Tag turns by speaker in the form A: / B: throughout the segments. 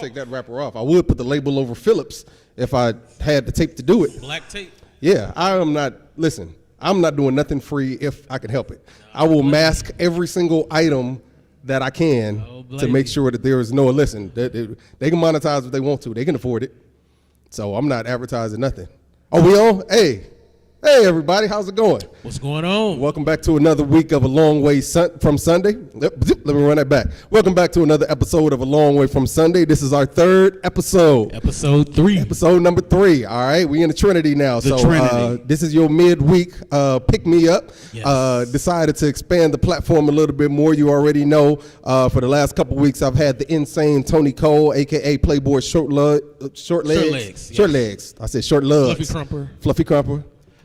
A: take that wrapper off. I would put the label over Phillips if I had the tape to do it.
B: Black tape.
A: Yeah, I'm not doing nothing free if I can help it. I will mask every single item that I can to make sure that there is no, listen, they can monetize if they want to. They can afford it. So I'm not advertising nothing. Are we on? Hey, everybody, how's it going?
B: What's going on?
A: Welcome back to another week of A Long Way from Sunday. Let me run that back. Welcome back to another episode of A Long Way from Sunday. This is our third episode.
B: Episode 3.
A: Episode number 3. All right, we in the Trinity now.
B: Trinity.
A: This is your midweek pick me up.
B: Yes.
A: Decided to expand the platform a little bit more. You already know. For the last couple weeks, I've had the insane Tony Cole, aka Playboy Short Legs. Short legs. I said short legs. Fluffy Crumper.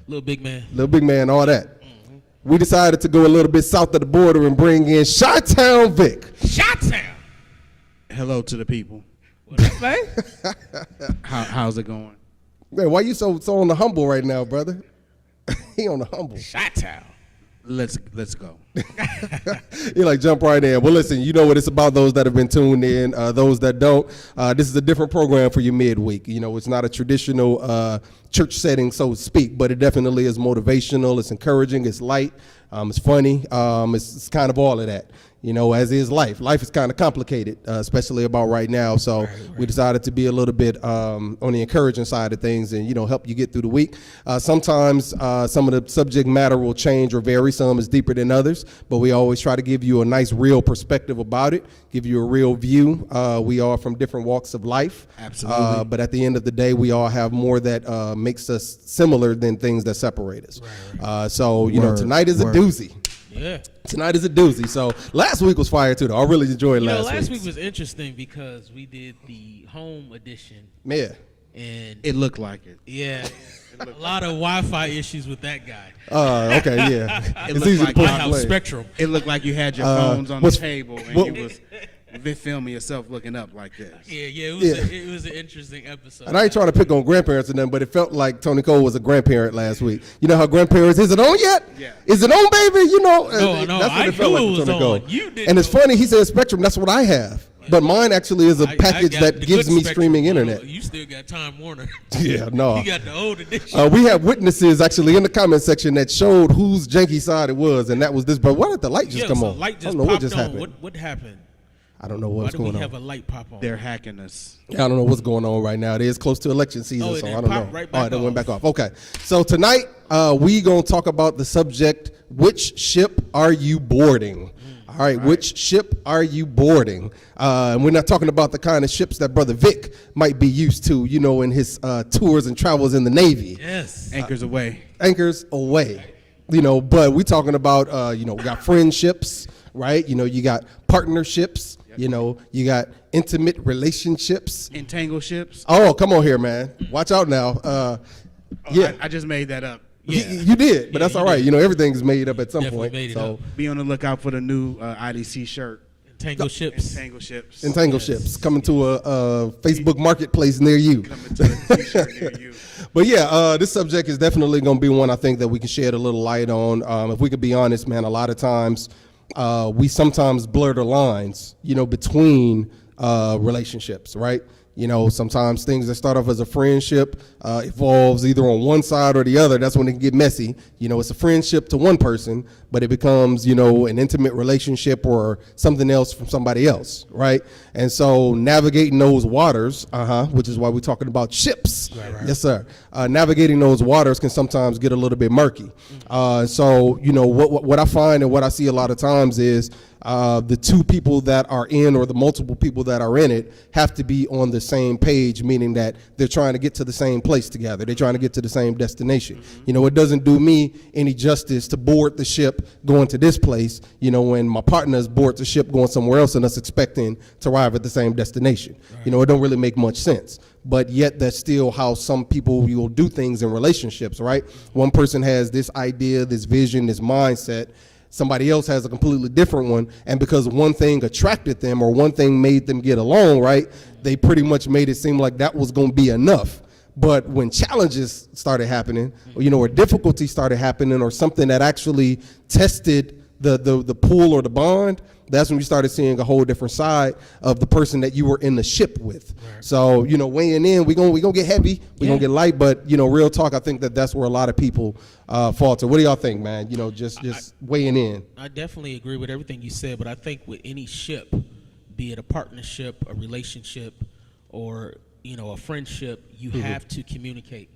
B: Little big man,
A: all that. Mm-hmm. We decided to go a little bit south of the border and bring in Chi-Town Vic.
B: Chi-Town.
C: Hello to the people.
B: What up, man?
C: How's it going?
A: Man, why you so on the humble right now, brother? He on the humble.
B: Chi-Town.
C: Let's go.
A: You like jump right in. Well, listen, you know what it's about. Those that have been tuned in, those that don't. This is a different program for your midweek. You know, it's not a traditional church setting, so to speak, but it definitely is motivational. It's encouraging. It's light. It's funny. It's kind of all of that. You know, as is life. Life is kind of complicated, especially about right now. So we decided to be a little bit on the encouraging side of things and, you know, help you get through the week. Sometimes some of the subject matter will change or vary. Some is deeper than others, but we always try to give you a nice, real perspective about it, give you a real view. We are from different walks of life.
C: Absolutely.
A: But at the end of the day, we all have more that makes us similar than things that separate us. So, you know, tonight is a doozy.
B: Yeah.
A: Tonight is a doozy. So last week was fire too, though. I really enjoyed last
B: week was interesting because we did the home edition.
A: Yeah.
B: And
C: it looked like it.
B: Yeah. A lot of Wi-Fi issues with that guy.
A: Okay, yeah.
C: It looked like
B: White House Spectrum.
C: It looked like you had your phones on the table and you was filming yourself looking up like this.
B: Yeah, it was an interesting episode.
A: And I ain't trying to pick on grandparents and them, but it felt like Tony Cole was a grandparent last week. You know how grandparents, is it on yet?
C: Yeah.
A: Is it on, baby? You know,
B: no,
A: that's what
B: I
A: it felt
B: knew
A: like
B: it was
A: with Tony
B: on.
A: Cole.
B: You didn't.
A: And it's funny, he said Spectrum, that's what I have. But mine actually is a package that gives me streaming internet.
B: You still got Time Warner.
A: Yeah, no.
B: You got the old edition.
A: We have witnesses actually in the comment section that showed whose janky side it was, and that was this. But why did the light just come on?
B: Light just
A: I don't know what just
B: popped on.
A: happened.
B: What happened?
A: I don't know what's going on.
B: Why do we have a light pop on?
C: They're hacking us.
A: I don't know what's going on right now. It is close to election season, so I don't know.
B: Right back
A: it went back off. Okay. So tonight, we going to talk about the subject, which ship are you boarding? All right, which ship are you boarding? And we're not talking about the kind of ships that Brother Vic might be used to, you know, in his tours and travels in the Navy.
B: Yes.
C: Anchors away.
A: Anchors away. You know, but we're talking about, you know, we got friendships, right? You know, you got partnerships. You know, you got intimate relationships.
C: Entangleships.
A: Oh, come on here, man. Watch out now. Yeah.
C: I just made that up.
A: Yeah. You did, but that's all right.
B: Did.
A: You know, everything's made up at some point.
B: So
C: be on the lookout for the new IDC shirt.
B: Entangle ships.
A: Entangle ships coming to a Facebook marketplace near you.
C: Coming to a t-shirt near you.
A: But yeah, this subject is definitely going to be one I think that we can shed a little light on. If we could be honest, man, a lot of times we sometimes blur the lines, you know, between relationships, right? You know, sometimes things that start off as a friendship evolves either on one side or the other. That's when it can get messy. You know, it's a friendship to one person, but it becomes, you know, an intimate relationship or something else from somebody else, right? And so navigating those waters, which is why we're talking about ships. Right. Yes, sir. Navigating those waters can sometimes get a little bit murky. So, you know, what I find and what I see a lot of times is the two people that are in or the multiple people that are in it have to be on the same page, meaning that they're trying to get to the same place together. They're trying to get to the same destination. You know, it doesn't do me any justice to board the ship going to this place, you know, when my partners board the ship going somewhere else and us expecting to arrive at the same destination. Right. You know, it don't really make much sense. But yet that's still how some people will do things in relationships, right? One person has this idea, this vision, this mindset. Somebody else has a completely different one, and because one thing attracted them or one thing made them get along, right, they pretty much made it seem like that was going to be enough. But when challenges started happening, or, you know, or difficulty started happening, or something that actually tested the pull or the bond, that's when you started seeing a whole different side of the person that you were in the ship with.
B: Right.
A: So, weighing in, we gonna get heavy, we gonna get light, but, real talk, I think that's where a lot of people falter. What do y'all think, man? Just weighing in.
B: I definitely agree with everything you said, but I think with any ship, be it a partnership, a relationship, or a friendship, you have to communicate.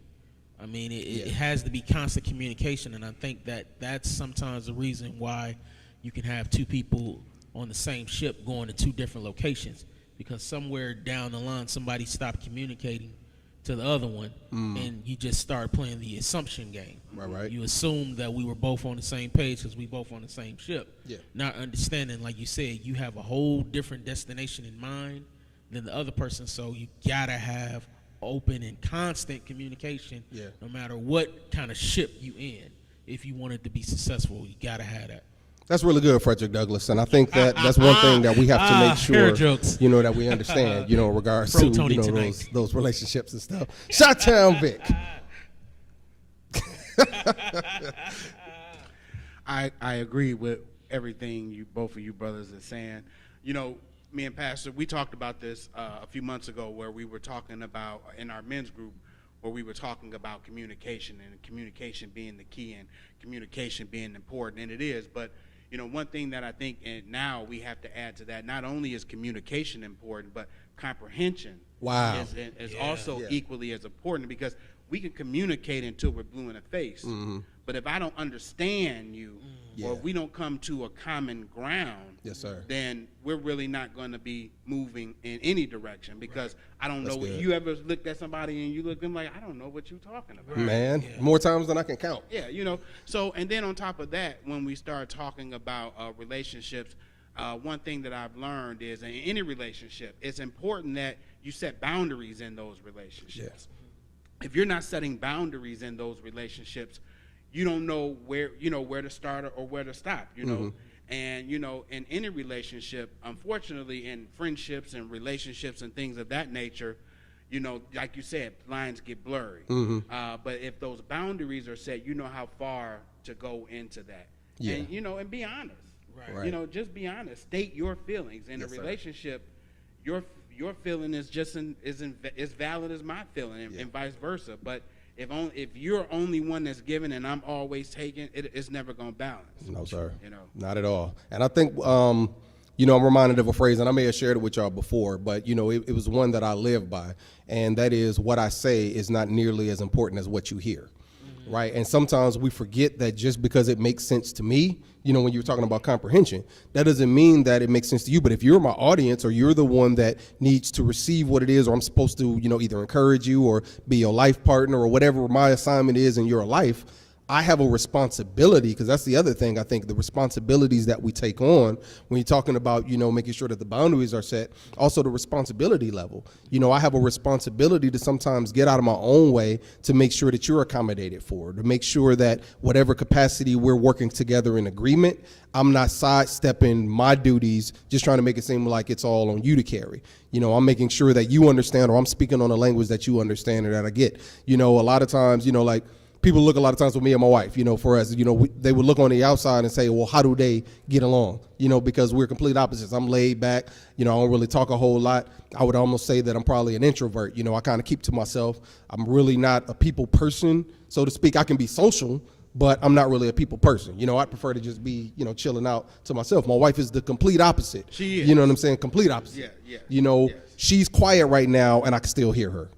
B: I mean, it has to be constant communication, and I think that's sometimes the reason why you can have two people on the same ship going to two different locations, because somewhere down the line somebody stopped communicating to the other one, and you just start playing the assumption game.
A: Right.
B: You assume that we were both on the same page because we both on the same ship.
A: Yeah.
B: Not understanding, like you said, you have a whole different destination in mind than the other person, so you gotta have open and constant communication. No matter what kind of ship you in. If you want it to be successful, you gotta have that.
A: That's really good, Frederick Douglass, and I think that's one thing that we have to make sure, that we understand, in regards to those relationships and stuff. Shot-town Vic.
C: I agree with everything both of you brothers are saying. Me and Pastor, we talked about this a few months ago, where we were talking about, in our men's group, where we were talking about communication, and communication being the key, and communication being important, and it is. But one thing that I think, and now we have to add to that, not only is communication important, but comprehension is also equally as important, because we can communicate until we're blue in the face. But if I don't understand you, or we don't come to a common ground, then we're really not going to be moving in any direction, because I don't know. You ever looked at somebody and you look at them like, I don't know what you're talking about.
A: Man, more times than I can count.
C: Yeah, So, and then on top of that, when we start talking about relationships, one thing that I've learned is, in any relationship, it's important that you set boundaries in those relationships. If you're not setting boundaries in those relationships, you don't know where to start or where to stop, And, in any relationship, unfortunately, in friendships and relationships and things of that nature, like you said, lines get blurry. But if those boundaries are set, you know how far to go into that. And, and be honest. Right. Just be honest. State your feelings. In a relationship, your feeling is just as valid as my feeling, and vice versa. But if you're only one that's giving and I'm always taking, it's never going to balance.
A: No, sir. Not at all. And I think, I'm reminded of a phrase, and I may have shared it with y'all before, but, it was one that I live by, and that is, what I say is not nearly as important as what you hear. Right. And sometimes we forget that just because it makes sense to me, when you're talking about comprehension, that doesn't mean that it makes sense to you. But if you're my audience, or you're the one that needs to receive what it is, or I'm supposed to, either encourage you or be your life partner or whatever my assignment is in your life, I have a responsibility, because that's the other thing. I think the responsibilities that we take on when you're talking about, making sure that the boundaries are set, also the responsibility level. I have a responsibility to sometimes get out of my own way to make sure that you're accommodated for, to make sure that whatever capacity we're working together in agreement, I'm not sidestepping my duties, just trying to make it seem like it's all on you to carry. I'm making sure that you understand, or I'm speaking on a language that you understand or that I get. A lot of times, like, people look a lot of times with me and my wife, for us, they would look on the outside and say, well, how do they get along? Because we're complete opposites. I'm laid back, I don't really talk a whole lot. I would almost say that I'm probably an introvert. I kind of keep to myself. I'm really not a people person, so to speak. I can be social, but I'm not really a people person. I prefer to just be, chilling out to myself. My wife is the complete opposite.
C: She is.
A: You know what I'm saying? Complete opposite.
C: Yeah.
A: Yes. She's quiet right now, and I can still hear her.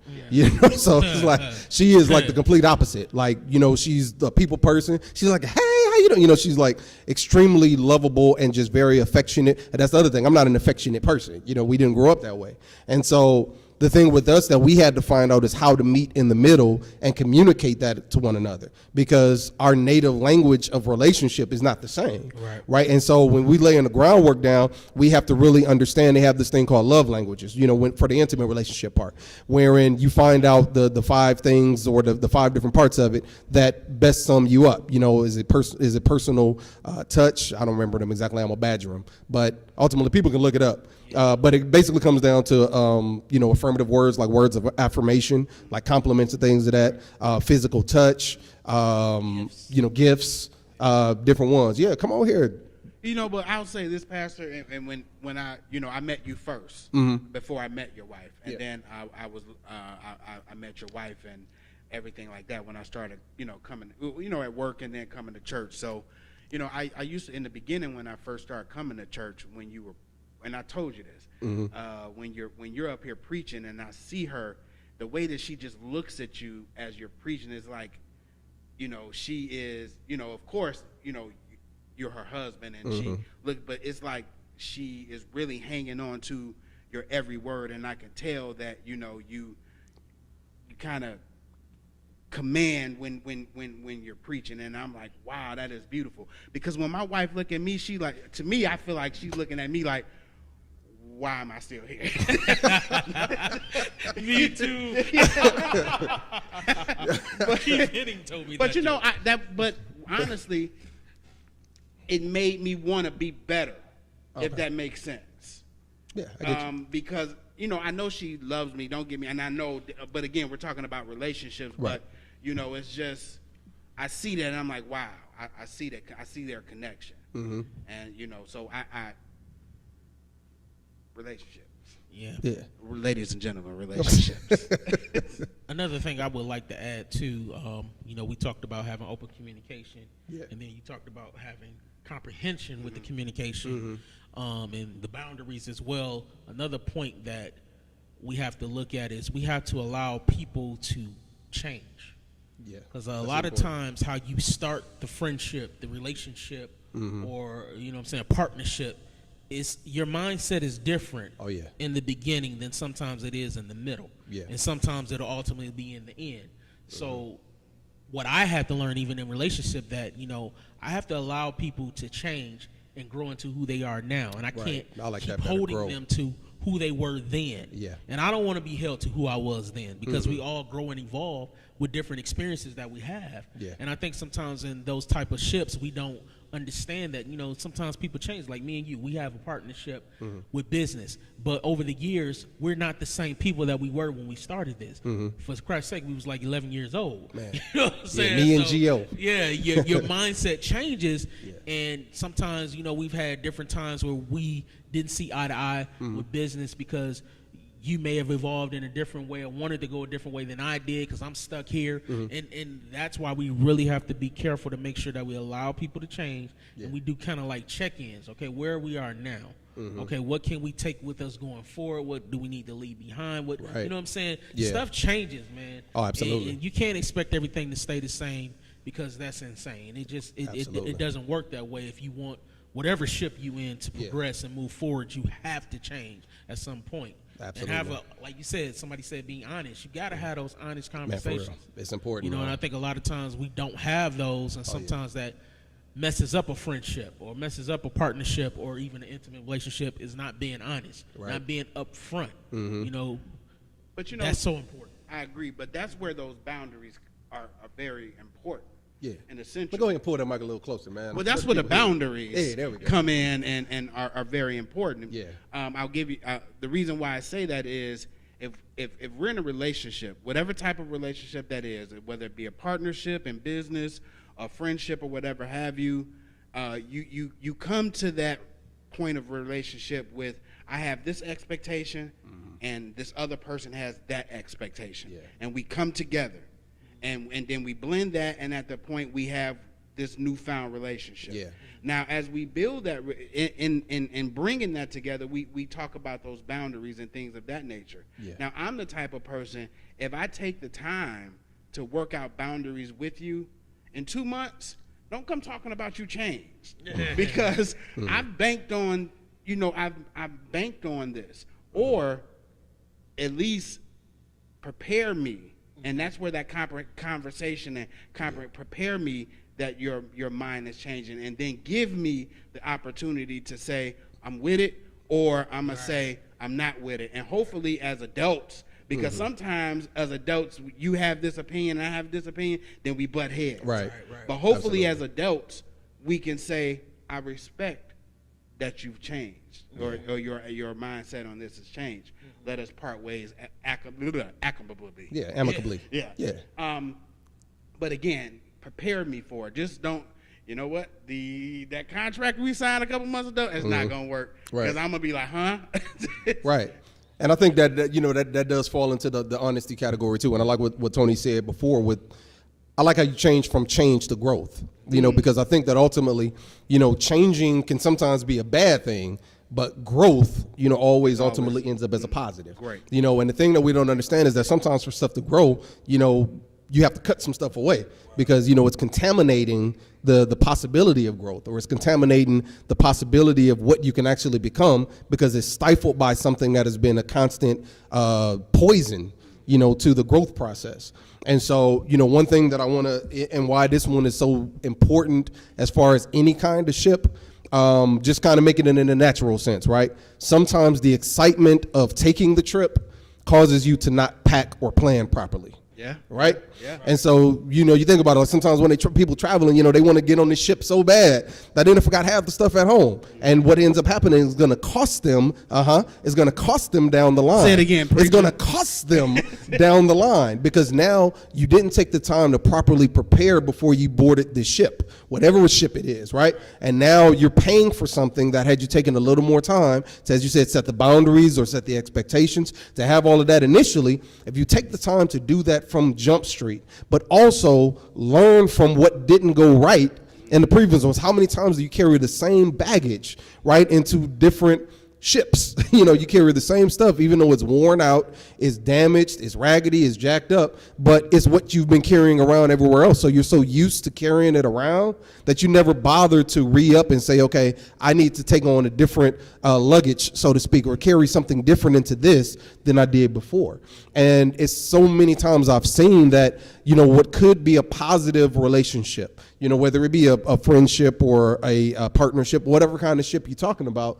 A: So it's like, she is like the complete opposite. Like, she's the people person. She's like, hey, how you doing? She's like extremely lovable and just very affectionate. And that's the other thing. I'm not an affectionate person. We didn't grow up that way. And so the thing with us that we had to find out is how to meet in the middle and communicate that to one another, because our native language of relationship is not the same. Right. And so when we lay in the groundwork down, we have to really understand they have this thing called love languages, for the intimate relationship part, wherein you find out the 5 things, or the 5 different parts of it that best sum you up. Is it personal touch? I don't remember them exactly. I'm gonna badger them, but ultimately people can look it up. But it basically comes down to, affirmative words, like words of affirmation, like compliments and things of that, physical touch, gifts, different ones. Yeah, come on here.
C: But I'll say this, Pastor, and when I I met you first before I met your wife, and then I met your wife and everything like that when I started coming at work and then coming to church. So I used to, in the beginning when I first started coming to church, when you were, and I told you this, when you're up here preaching and I see her, the way that she just looks at you as you're preaching is like, she is, of course, you're her husband, and she look, but it's like she is really hanging on to your every word, and I can tell that you kind of command when you're preaching, and I'm like, wow, that is beautiful. Because when my wife look at me, she like, to me, I feel like she's looking at me like, why am I still here?
B: Me too.
C: But honestly, it made me want to be better, if that makes sense.
A: Yeah, I get you.
C: Because I know she loves me. Don't get me, and I know. But again, we're talking about relationships.
A: Right.
C: But it's just, I see that, and I'm like, wow. I see that. I see their connection. And so I relationships.
B: Yeah.
C: Ladies and gentlemen, relationships.
B: Another thing I would like to add too, we talked about having open communication, and then you talked about having comprehension with the communication, and the boundaries as well. Another point that we have to look at is we have to allow people to change. Yeah, because a lot of times how you start the friendship, the relationship, or a partnership, is your mindset is different in the beginning than sometimes it is in the middle. Yeah. And sometimes it'll ultimately be in the end. So what I had to learn even in relationship that, I have to allow people to change and grow into who they are now. And I can't keep holding them to who they were then. Yeah. And I don't want to be held to who I was then, because we all grow and evolve with different experiences that we have. Yeah. And I think sometimes in those type of ships, we don't understand that, sometimes people change. Like me and you, we have a partnership with business, but over the years, we're not the same people that we were when we started this. For Christ's sake, we was like 11 years old. Man. You know what I'm saying?
A: Me and Gio.
B: Yeah, your mindset changes, and sometimes, we've had different times where we didn't see eye to eye with business because you may have evolved in a different way or wanted to go a different way than I did because I'm stuck here. And that's why we really have to be careful to make sure that we allow people to change. And we do kind of like check-ins. Okay, where we are now. Okay, what can we take with us going forward? What do we need to leave behind? What You know what I'm saying? Stuff changes, man.
A: Oh, absolutely.
B: And you can't expect everything to stay the same because that's insane. It doesn't work that way. If you want whatever ship you in to progress and move forward, you have to change at some point. Absolutely. And have like you said, somebody said, being honest. You got to have those honest conversations.
A: Man, for real. It's important.
B: And I think a lot of times we don't have those, and sometimes that messes up a friendship or messes up a partnership or even an intimate relationship is not being honest, not being upfront. But that's so important.
C: I agree, but that's where those boundaries are very important.
A: Yeah,
C: and essential.
A: But go ahead and pull that mic a little closer, man.
C: Well, that's where the boundaries come in and are very important. Yeah. I'll give you the reason why I say that is if we're in a relationship, whatever type of relationship that is, whether it be a partnership in business, a friendship, or whatever have you, you come to that point of relationship with, I have this expectation, and this other person has that expectation, and we come together. And then we blend that, and at the point we have this newfound relationship. Yeah. Now, as we build that, in bringing that together, we talk about those boundaries and things of that nature. Yeah. Now, I'm the type of person, if I take the time to work out boundaries with you, in 2 months, don't come talking about you changed. Because I've banked on, I've banked on this. Or at least prepare me. And that's where that conversation and prepare me that your mind is changing, and then give me the opportunity to say I'm with it, or I'm gonna say I'm not with it. And hopefully as adults, because sometimes as adults you have this opinion and I have this opinion, then we butt heads. Right. But hopefully as adults we can say, I respect that you've changed, or your mindset on this has changed. Let us part ways amicably.
A: Yeah, amicably.
C: Yeah. But again, prepare me for it. Just don't, you know what, that contract we signed a couple months ago, it's not gonna work because I'm gonna be like, huh?
A: Right. And I think that does fall into the honesty category too. And I like what Tony said before I like how you change from change to growth, because I think that ultimately, changing can sometimes be a bad thing, but growth, always ultimately ends up as a positive.
C: Great.
A: And the thing that we don't understand is that sometimes for stuff to grow, you have to cut some stuff away because, it's contaminating the possibility of growth, or it's contaminating the possibility of what you can actually become because it's stifled by something that has been a constant poison, to the growth process. And so, one thing that I want to, and why this one is so important as far as any kind of ship, just kind of make it in a natural sense, right? Sometimes the excitement of taking the trip causes you to not pack or plan properly.
C: Yeah.
A: Right?
C: Yeah.
A: And so, you think about it, sometimes when people traveling, they want to get on the ship so bad that they forgot half the stuff at home. And what ends up happening is going to cost them, it's going to cost them down the line.
C: Say it again, preacher.
A: It's going to cost them down the line because now you didn't take the time to properly prepare before you boarded the ship, whatever ship it is, right? And now you're paying for something that had you taken a little more time to, as you said, set the boundaries or set the expectations, to have all of that initially. If you take the time to do that from Jump Street, but also learn from what didn't go right in the previous ones. How many times do you carry the same baggage, right, into different ships? You carry the same stuff, even though it's worn out, it's damaged, it's raggedy, it's jacked up, but it's what you've been carrying around everywhere else. So you're so used to carrying it around that you never bother to re-up and say, okay, I need to take on a different luggage, so to speak, or carry something different into this than I did before. And it's so many times I've seen that, what could be a positive relationship, whether it be a friendship or a partnership, whatever kind of ship you're talking about,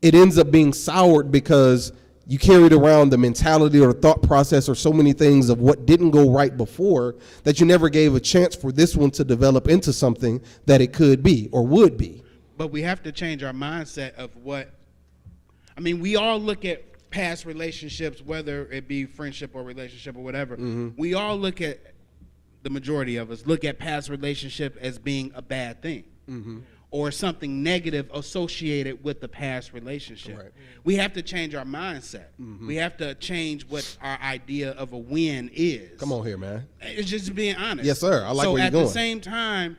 A: it ends up being soured because you carried around the mentality or the thought process or so many things of what didn't go right before that you never gave a chance for this one to develop into something that it could be or would be.
C: But we have to change our mindset of we all look at past relationships, whether it be friendship or relationship or whatever. We all look at, the majority of us look at past relationship as being a bad thing. Or something negative associated with the past relationship. Right. We have to change our mindset. We have to change what our idea of a win is.
A: Come on here, man.
C: It's just being honest.
A: Yes, sir. I like where you're going.
C: So at the same time,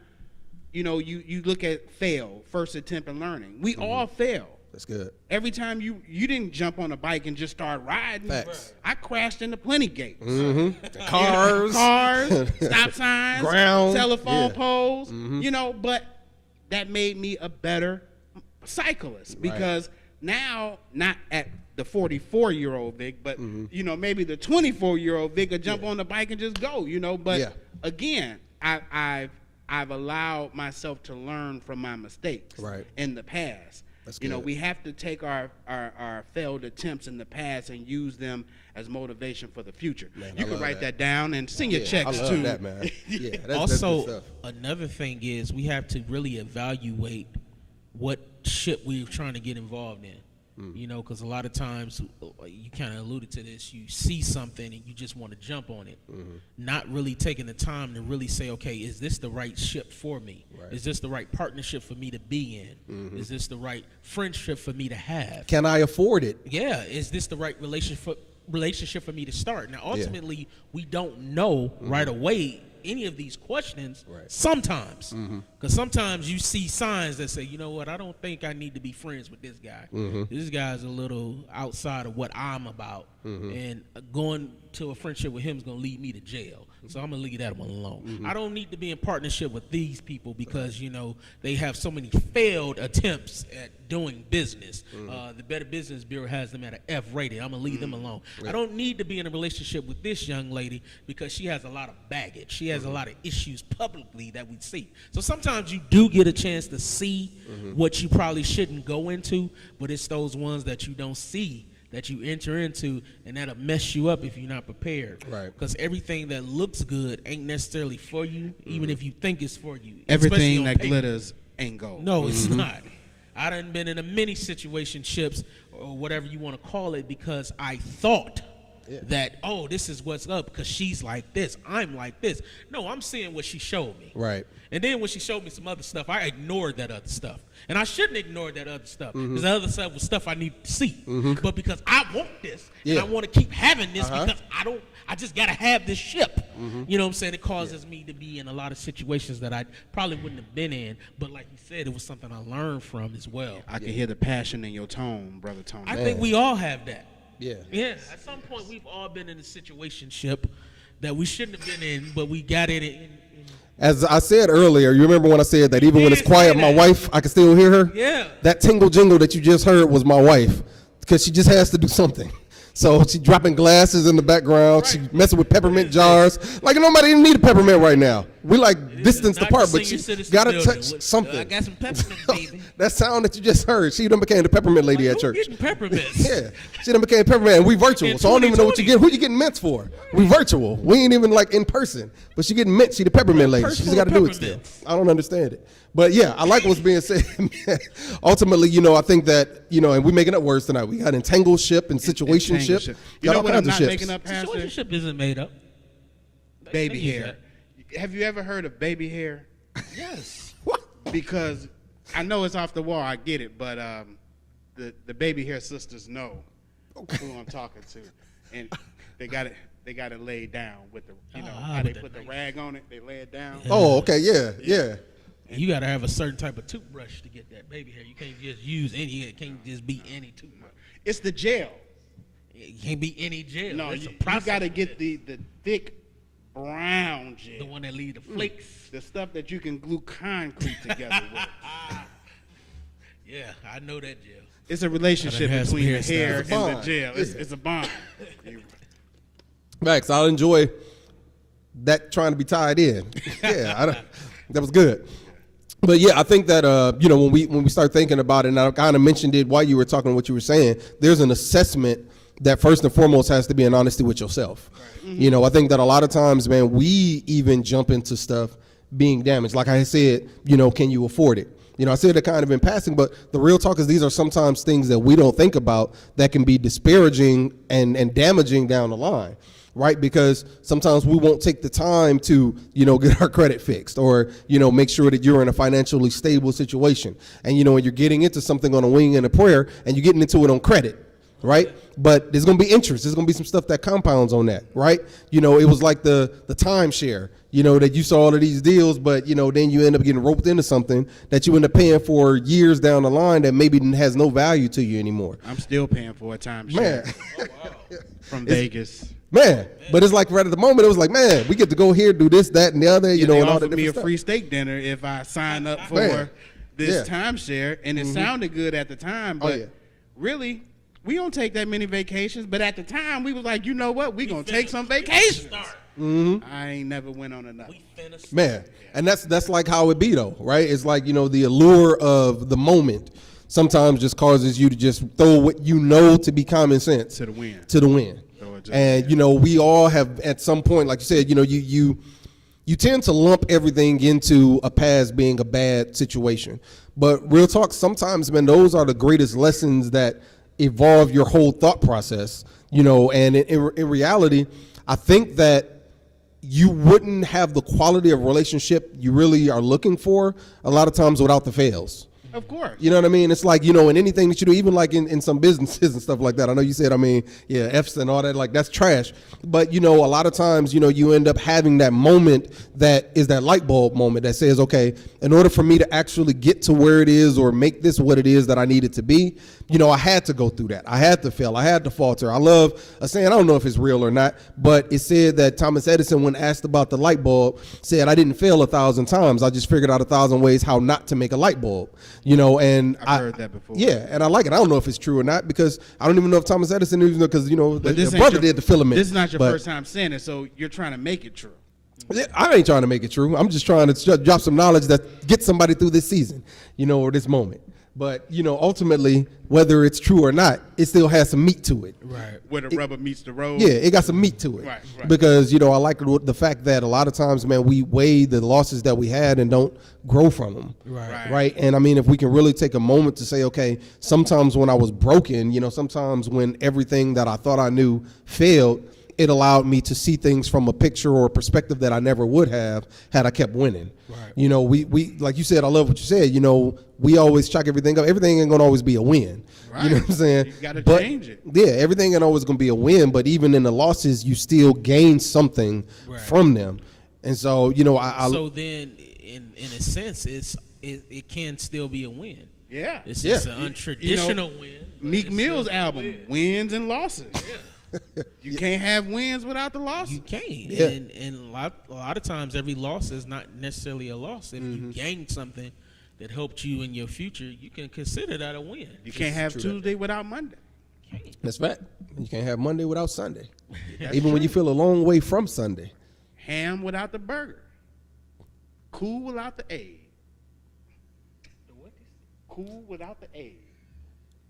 C: you look at fail, first attempt in learning. We all fail.
A: That's good.
C: Every time you didn't jump on a bike and just start riding.
A: Facts.
C: I crashed into plenty gates.
A: Cars,
C: stop signs,
A: ground,
C: telephone poles, but that made me a better cyclist because now, not at the 44-year-old Vic, but maybe the 24-year-old Vic could jump on the bike and just go, But again, I've allowed myself to learn from my mistakes in the past.
A: That's good.
C: We have to take our failed attempts in the past and use them as motivation for the future. Man, you can write that down and send your checks
A: I love
C: too.
A: that, man. Yeah, that's
B: also,
A: good stuff.
B: another thing is we have to really evaluate what ship we're trying to get involved in. Because a lot of times, you kind of alluded to this, you see something and you just want to jump on it, not really taking the time to really say, okay, is this the right ship for me? Right. Is this the right partnership for me to be in? Is this the right friendship for me to have?
A: Can I afford it?
B: Yeah, is this the right relationship for me to start? Now, ultimately, we don't know right away any of these questions sometimes, because sometimes you see signs that say, you know what, I don't think I need to be friends with this guy. This guy's a little outside of what I'm about, and going to a friendship with him is going to lead me to jail. So I'm going to leave that one alone. I don't need to be in partnership with these people because, they have so many failed attempts at doing business. The Better Business Bureau has them at an F rated. I'm going to leave them alone. I don't need to be in a relationship with this young lady because she has a lot of baggage. She has a lot of issues publicly that we see. So sometimes you do get a chance to see what you probably shouldn't go into, but it's those ones that you don't see that you enter into, and that'll mess you up if you're not prepared. Right. Because everything that looks good ain't necessarily for you, even if you think it's for you.
C: Everything that glitters ain't gold.
B: No, it's not. I done been in a many situationships, or whatever you want to call it, because I thought that, oh, this is what's up because she's like this, I'm like this. No, I'm seeing what she showed me.
A: Right.
B: And then when she showed me some other stuff, I ignored that other stuff. And I shouldn't ignore that other stuff because the other stuff was stuff I need to see. But because I want this and I want to keep having this because I just got to have this ship. You know what I'm saying? It causes me to be in a lot of situations that I probably wouldn't have been in. But like you said, it was something I learned from as well.
C: I can hear the passion in your tone, Brother Tony.
B: I think we all have that.
A: Yeah.
B: Yeah. At some point, we've all been in a situationship that we shouldn't have been in, but we got it in.
A: As I said earlier, you remember when I said that even when it's
B: did
A: quiet,
B: say
A: my
B: that.
A: wife, I can still hear her?
B: Yeah.
A: That tingle jingle that you just heard was my wife because she just has to do something. So she's dropping glasses in the background. She messing with peppermint jars. Like nobody even need a peppermint right now. We like distance
B: not
A: apart,
B: the
A: but she
B: senior citizen
A: gotta
B: building.
A: touch
B: What-
A: something.
B: I got some peppermint, baby.
A: That sound that you just heard, she done became the peppermint lady at
B: Who
A: church.
B: getting peppermints?
A: Yeah, she done became peppermint, and we virtual,
B: In
A: so I don't even know what you
B: 2020.
A: get. Who you getting mints for? We virtual. We ain't even like in person, but she getting mint. She the peppermint lady.
B: purse
A: She's
B: full
A: got to
B: of
A: do it still.
B: peppermints.
A: I don't understand it, but yeah, I like what's being said. Ultimately, I think that and we making up words tonight. We got entangleship and situationship.
C: Entangleship.
A: Got
C: You know
A: all
C: what I'm
A: kinds of
C: not
A: ships.
C: making up, Pastor?
B: Situationship isn't made up.
C: Baby
B: They use
C: hair. Have you ever heard of baby hair?
B: Yes.
C: Because I know it's off the wall, I get it, but the baby hair sisters know who I'm talking to, and they got it laid down with the how they
B: with the
C: put the
B: nice-
C: rag on it, they lay it down.
A: Oh, okay, yeah.
B: You got to have a certain type of toothbrush to get that baby hair. You can't just use any. It can't just be any toothbrush.
C: It's the gel.
B: It can't be any gel.
C: No,
B: It's
C: you
B: a process.
C: got to get the thick brown
B: the
C: gel,
B: one that leave the flakes.
C: the stuff that you can glue concrete together with.
B: Yeah, I know that gel.
C: It's a relationship
B: Gotta have some
C: between the
B: hairstyles.
C: hair
A: It's a
C: and the
A: bond.
C: gel. It's a bond.
A: Max, I'll enjoy that trying to be tied in. That was good. But yeah, I think that when we start thinking about it, and I kind of mentioned it while you were talking what you were saying, there's an assessment that first and foremost has to be an honesty with yourself. Right. I think that a lot of times, man, we even jump into stuff being damaged. Like I said, can you afford it? I said it kind of in passing, but the real talk is these are sometimes things that we don't think about that can be disparaging and damaging down the line. Right, because sometimes we won't take the time to, get our credit fixed or, make sure that you're in a financially stable situation. And, when you're getting into something on a wing and a prayer and you're getting into it on credit, right? But there's going to be interest. There's going to be some stuff that compounds on that, right? It was like the timeshare, that you saw all of these deals, but, then you end up getting roped into something that you end up paying for years down the line that maybe has no value to you anymore.
C: I'm still paying for a timeshare
A: Man.
C: from Vegas.
A: Man, but it's like right at the moment, it was like, man, we get to go here, do this, that, and the other,
C: They
A: and all that
C: offered me a
A: different
C: free
A: stuff.
C: steak dinner if I sign up for
A: Man.
C: this
A: Yeah.
C: timeshare, and it sounded good at the time,
A: Oh,
C: but
A: yeah.
C: really, we don't take that many vacations. But at the time, we was like, you know what, we gonna take some vacations. I ain't never went on another.
A: Man, and that's like how it be though, right? It's like, the allure of the moment sometimes just causes you to just throw what you know to be common sense
C: To the wind.
A: To the wind.
C: Throw it to the
A: And, we all have at some point, like you said, you tend to lump everything into a past being a bad situation. But real talk, sometimes, man, those are the greatest lessons that evolve your whole thought process, and in reality, I think that you wouldn't have the quality of relationship you really are looking for a lot of times without the fails.
C: Of course.
A: You know what I mean? It's like, in anything that you do, even like in some businesses and stuff like that. I know you said, F's and all that, like that's trash. But, a lot of times, you end up having that moment that is that light bulb moment that says, okay, in order for me to actually get to where it is or make this what it is that I need it to be, I had to go through that. I had to fail. I had to falter. I love a saying, I don't know if it's real or not, but it said that Thomas Edison, when asked about the light bulb, said, I didn't fail 1,000 times. I just figured out 1,000 ways how not to make a light bulb. And
C: I've heard that before.
A: Yeah, and I like it. I don't know if it's true or not because I don't even know if Thomas Edison, because
C: But
A: his
C: ain't
A: brother
C: your-
A: did the filament.
C: This is not your
A: but-
C: first time saying it, so you're trying to make it true.
A: I ain't trying to make it true. I'm just trying to drop some knowledge that gets somebody through this season, or this moment. But, ultimately, whether it's true or not, it still has some meat to it.
B: Right.
C: Where the rubber meets the road.
A: Yeah, it got some meat to it.
C: Right.
A: Because, I like the fact that a lot of times, man, we weigh the losses that we had and don't grow from them. Right. And I mean, if we can really take a moment to say, okay, sometimes when I was broken, sometimes when everything that I thought I knew failed, it allowed me to see things from a picture or a perspective that I never would have had I kept winning.
B: Right.
A: We like you said, I love what you said, we always chalk everything up. Everything ain't gonna always be a win.
C: Right.
A: You know what I'm saying?
C: You gotta change it.
A: Yeah, everything ain't always gonna be a win, but even in the losses, you still gain something from them. And so,
B: so then in a sense it can still be a win.
C: Yeah.
B: It's just an untraditional win.
C: Meek Mill's album, Wins and Losses. You can't have wins without the losses.
B: You can't.
A: Yeah.
B: And a lot of times every loss is not necessarily a loss. If you gain something that helped you in your future, you can consider that a win.
C: You can't have Tuesday without Monday.
A: That's fact. You can't have Monday without Sunday.
C: That's
A: Even when
C: true.
A: you feel a long way from Sunday.
C: Ham without the burger. Cool without the egg. Cool without the egg.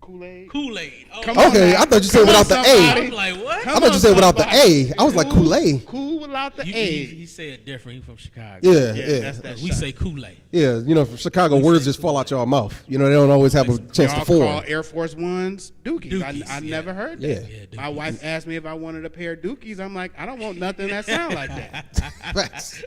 C: Kool-Aid.
B: Kool-Aid. Oh,
C: Come on
A: Okay,
C: now.
A: I thought you said
C: Come
A: without
C: on,
A: the
C: somebody.
A: A.
B: I'm like, what?
A: I thought you said without the A. I was like Kool-Aid.
C: Cool without the
B: He
C: egg.
B: said different. He from Chicago.
A: Yeah.
C: That's that
B: We
C: shot.
B: say Kool-Aid.
A: Yeah, from Chicago, words just fall out your mouth. They don't always have a chance to
C: Y'all
A: form.
C: call Air Force Ones Dookies.
B: Dookies,
C: I
B: yeah.
C: never heard that.
A: Yeah.
B: Yeah,
C: My
B: Dookies.
C: wife asked me if I wanted a pair of Dookies. I'm like, I don't want nothing that sound like that.
A: Facts.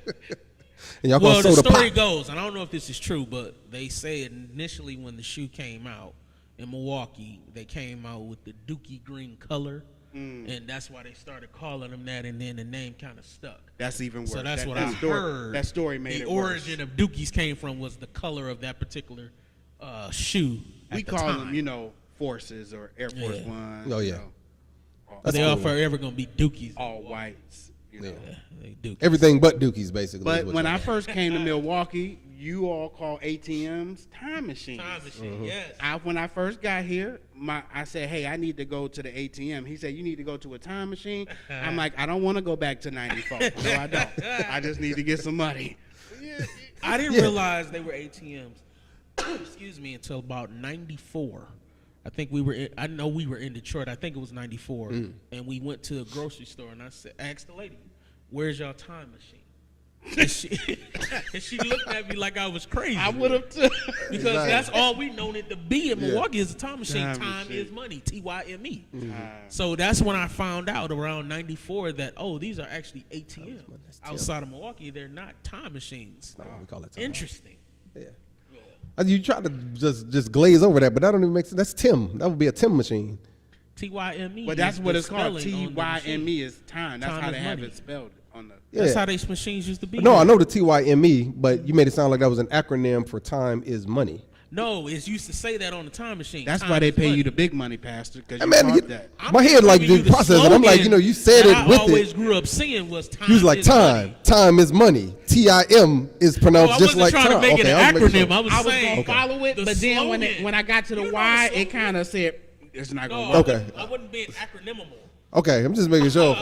A: And y'all call
B: Well, the
A: soda
B: story
A: pop.
B: goes, and I don't know if this is true, but they say initially when the shoe came out in Milwaukee, they came out with the dookie green color, and that's why they started calling them that, and then the name kind of stuck.
C: That's even worse.
B: So that's
C: That-
B: what
C: that
B: I
C: story,
B: heard.
C: That story made
B: the
C: it worse.
B: origin of dookies came from was the color of that particular shoe.
C: We
B: at the
C: call
B: time.
C: them, Forces or Air Force
B: Yeah.
C: Ones.
A: Oh, yeah.
B: But they
A: cool.
B: are forever gonna be dookies.
C: All whites.
B: Yeah, they dookies.
A: Everything but Dookies, basically. is
C: But
A: what
C: when
A: y'all
C: I
A: got.
C: first came to Milwaukee, you all call ATMs time machines.
B: Time machine, yes.
C: When I first got here, I said, hey, I need to go to the ATM. He said, you need to go to a time machine. I'm like, I don't want to go back to 94. No, I don't. I just need to get some money.
B: I didn't realize they were ATMs. Excuse me, until about '94. I know we were in Detroit. I think it was '94, and we went to a grocery store, and I asked the lady, "Where's your time machine?" And she looked at me like I was crazy.
C: I would have too.
B: because that's all we known it to be in
A: Yeah.
B: Milwaukee is a time machine.
C: Time
B: Time
C: machine.
B: is money. TYME. So that's when I found out around '94 that these are actually ATMs outside of Milwaukee. They're not time machines.
A: No, we call it time.
B: Interesting.
A: Yeah. You try to just glaze over that, but that don't even make sense. That's Tim. That would be a Tim machine.
B: TYME.
C: But that's
B: is
C: what
B: the
C: it's called.
B: spelling on the machine.
C: TYME is time. That's
B: Time
C: how
B: is
C: they have
B: money.
C: it spelled on the.
A: Yeah.
B: That's how these machines used to be.
A: No, I know the TYME, but you made it sound like that was an acronym for time is money.
B: No, it's used to say that on the time machine.
C: That's
B: Time
C: why they
B: is
C: pay
B: money.
C: you the big money, Pastor, because
A: Hey,
C: you
A: man,
C: taught that.
B: I'm
A: my head
B: just
A: like
B: giving
A: the
B: you
A: process, and I'm like,
B: slogan
A: you said
B: that
A: it with
B: I always
A: it.
B: grew up seeing was time.
A: You was like
B: is
A: time.
B: money.
A: Time is money. TIM is
B: Oh,
A: pronounced
B: I
A: just
B: wasn't
A: like
B: trying
A: time.
B: to make it
A: I
B: an
A: was making
B: acronym.
A: sure.
B: I was
C: I was
B: saying
C: gonna follow it,
B: the
C: but then
B: slogan.
C: when I got to the
B: You know
C: Y,
B: the
C: it kind of said it's not
B: No,
C: gonna
B: I
C: work.
A: Okay.
B: wouldn't- I wasn't being acronymable.
A: Okay, I'm just making sure.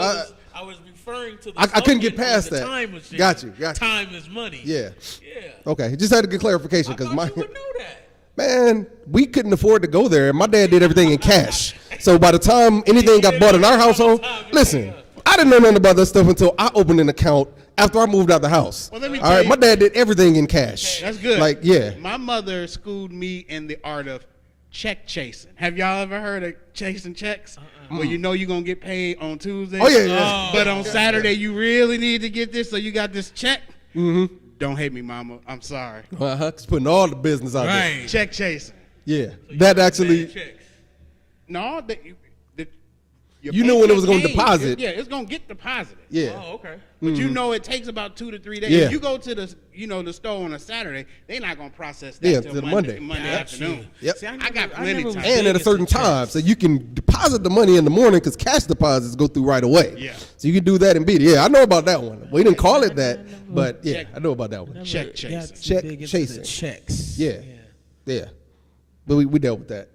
B: I was referring to the
A: I couldn't get
B: slogan
A: past
B: of the
A: that.
B: Time machine.
A: Got you.
B: Time is money.
A: Yeah.
B: Yeah.
A: Okay, just had to get clarification
B: I
A: because
B: thought
A: my
B: you would know that.
A: man, we couldn't afford to go there. My dad did everything in cash. So by the time anything got bought in our household, listen, I didn't know nothing about that stuff until I opened an account after I moved out the house.
C: Well, let me
A: All
C: tell
A: right,
C: you-
A: my dad did everything in cash.
C: That's good.
A: Like, yeah.
C: My mother schooled me in the art of check chasing. Have y'all ever heard of chasing checks? Where you know you're going to get paid on Tuesday.
A: Oh, yeah, yeah.
C: But on Saturday, you really need to get this, so you got this check. Mm-hmm. Don't hate me, mama. I'm sorry.
A: Just putting all the business out there.
B: Right.
C: Check chasing.
A: Yeah, that actually.
B: Checks.
C: No, your
A: You knew when it was
C: paycheck
A: gonna
C: came.
A: deposit.
C: Yeah, it's going to get deposited.
A: Yeah.
B: Oh, okay.
C: But you know it takes about 2 to 3 days.
A: Yeah.
C: If you go to the store on a Saturday, they're not going to process that
A: Yeah,
C: till
A: till
C: Monday
A: Monday.
C: afternoon.
A: Yep.
B: See,
C: I got plenty
B: never was
C: time.
B: big
A: And at a
B: into
A: certain
B: checks.
A: time, so you can deposit the money in the morning because cash deposits go through right away.
C: Yeah.
A: So you can do that and beat it. Yeah, I know about that one. We didn't call it that, but yeah, I know about that one.
C: Check
B: Got
C: chasing.
B: too
A: Check
B: big into
A: chasing.
B: the checks.
A: Yeah. Yeah. But we dealt with that.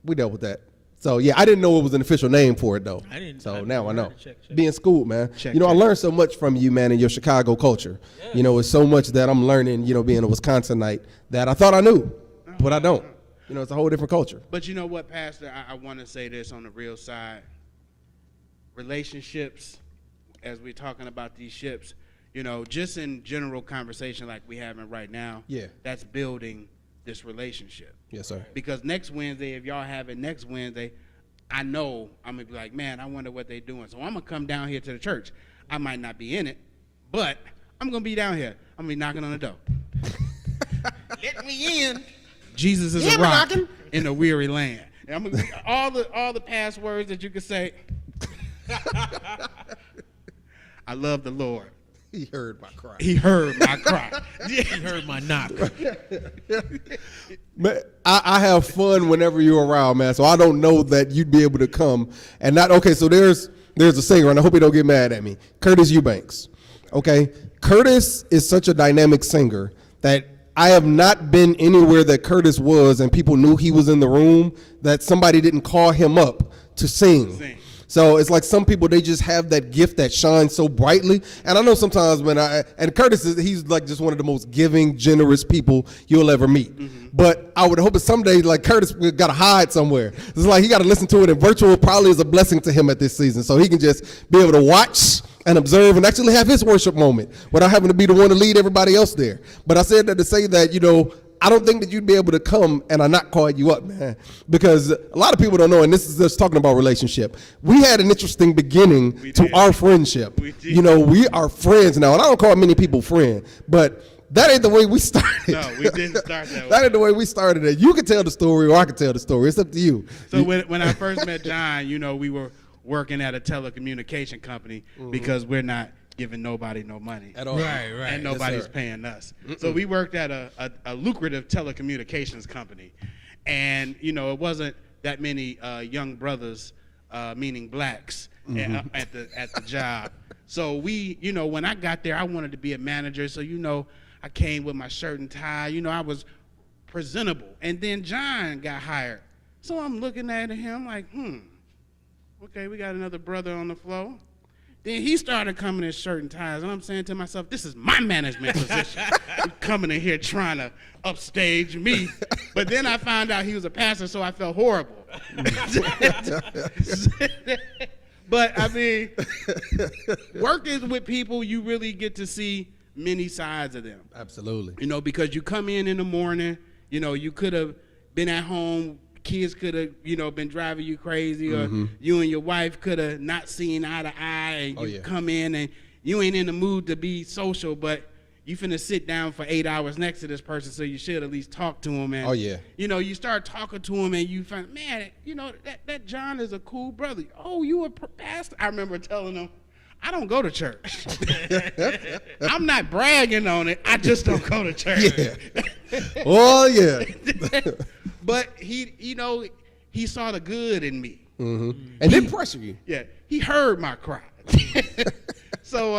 A: We dealt with that. So yeah, I didn't know it was an official name for it though.
B: I didn't-
A: So
B: I've
A: now
B: never
A: I know.
B: heard of check.
A: Being schooled, man.
C: Check,
A: I
C: check.
A: learned so much from you, man, in your Chicago culture. It's so much that I'm learning, being a Wisconsinite that I thought I knew, but I don't. You know, it's a whole different culture.
C: But you know what, Pastor? I want to say this on the real side. Relationships, as we're talking about these ships, you know, just in general conversation like we having right now,
A: Yeah.
C: that's building this relationship.
A: Yes, sir.
C: Because next Wednesday, if y'all have it next Wednesday, I know I'm going to be like, man, I wonder what they're doing. So I'm going to come down here to the church. I might not be in it, but I'm going to be down here. I'm going to be knocking on the door.
B: Let me in.
C: Jesus is a rock in a weary land. And I'm gonna, all the past words that you could say. I love the Lord.
A: He heard my cry.
C: He heard my cry.
B: He heard my knock.
A: Man, I have fun whenever you're around, man. So I don't know that you'd be able to come and not. Okay, so there's a singer, and I hope he don't get mad at me. Curtis Eubanks. Okay, Curtis is such a dynamic singer that I have not been anywhere that Curtis was, and people knew he was in the room, that somebody didn't call him up to sing. So it's like some people, they just have that gift that shines so brightly. And I know sometimes and Curtis, he's like just one of the most giving, generous people you'll ever meet. Mm-hmm. But I would hope that someday, like Curtis got to hide somewhere. It's like he got to listen to it, and virtual probably is a blessing to him at this season. So he can just be able to watch and observe and actually have his worship moment without having to be the one to lead everybody else there. But I said that to say that, you know, I don't think that you'd be able to come and I not call you up, man, because a lot of people don't know, and this is just talking about relationship. We had an interesting beginning to our friendship. You know, we are friends now, and I don't call many people friend, but that ain't the way we started.
C: No, we didn't start that way.
A: That ain't the way we started it. You can tell the story, or I can tell the story. It's up to you.
C: So when I first met John, you know, we were working at a telecommunication company because we're not giving nobody no money
A: at all.
B: Right.
C: And nobody's paying us. So we worked at a lucrative telecommunications company. And, you know, it wasn't that many young brothers, meaning blacks, at the job. So we, you know, when I got there, I wanted to be a manager. So, you know, I came with my shirt and tie. You know, I was presentable. And then John got hired. So I'm looking at him like, okay, we got another brother on the floor. Then he started coming in shirt and ties, and I'm saying to myself, this is my management position. You coming in here trying to upstage me. But then I found out he was a pastor, so I felt horrible. But, I mean, working with people, you really get to see many sides of them.
A: Absolutely.
C: You know, because you come in the morning, you know, you could have been at home, kids could have, you know, been driving you crazy, or you and your wife could have not seen eye to eye, and you come in and you ain't in the mood to be social, but you finna sit down for 8 hours next to this person, so you should at least talk to him. And, you know, you start talking to him and you find, man, you know, that John is a cool brother. Oh, you a pastor? I remember telling him, I don't go to church. I'm not bragging on it. I just don't go to church.
A: Yeah. Oh, yeah.
C: But he, you know, he saw the good in me.
A: And didn't pressure you.
C: Yeah. He heard my cry. So,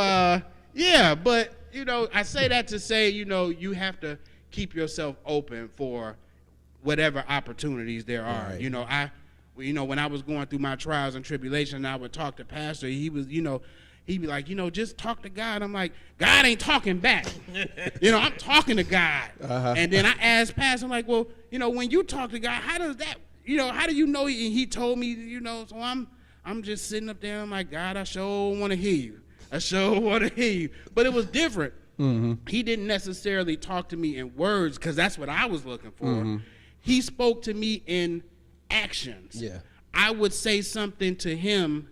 C: yeah, but, you know, I say that to say, you know, you have to keep yourself open for whatever opportunities there are. Right. You know, when I was going through my trials and tribulations, I would talk to Pastor. He was, you know, he'd be like, you know, just talk to God. I'm like, God ain't talking back. You know, I'm talking to God. And then I asked Pastor, I'm like, well, you know, when you talk to God, how does that, you know, how do you know? And he told me, you know, so I'm just sitting up there. I'm like, God, I sure want to hear you. I sure want to hear you. But it was different. He didn't necessarily talk to me in words, because that's what I was looking for. He spoke to me in actions. Yeah. I would say something to him,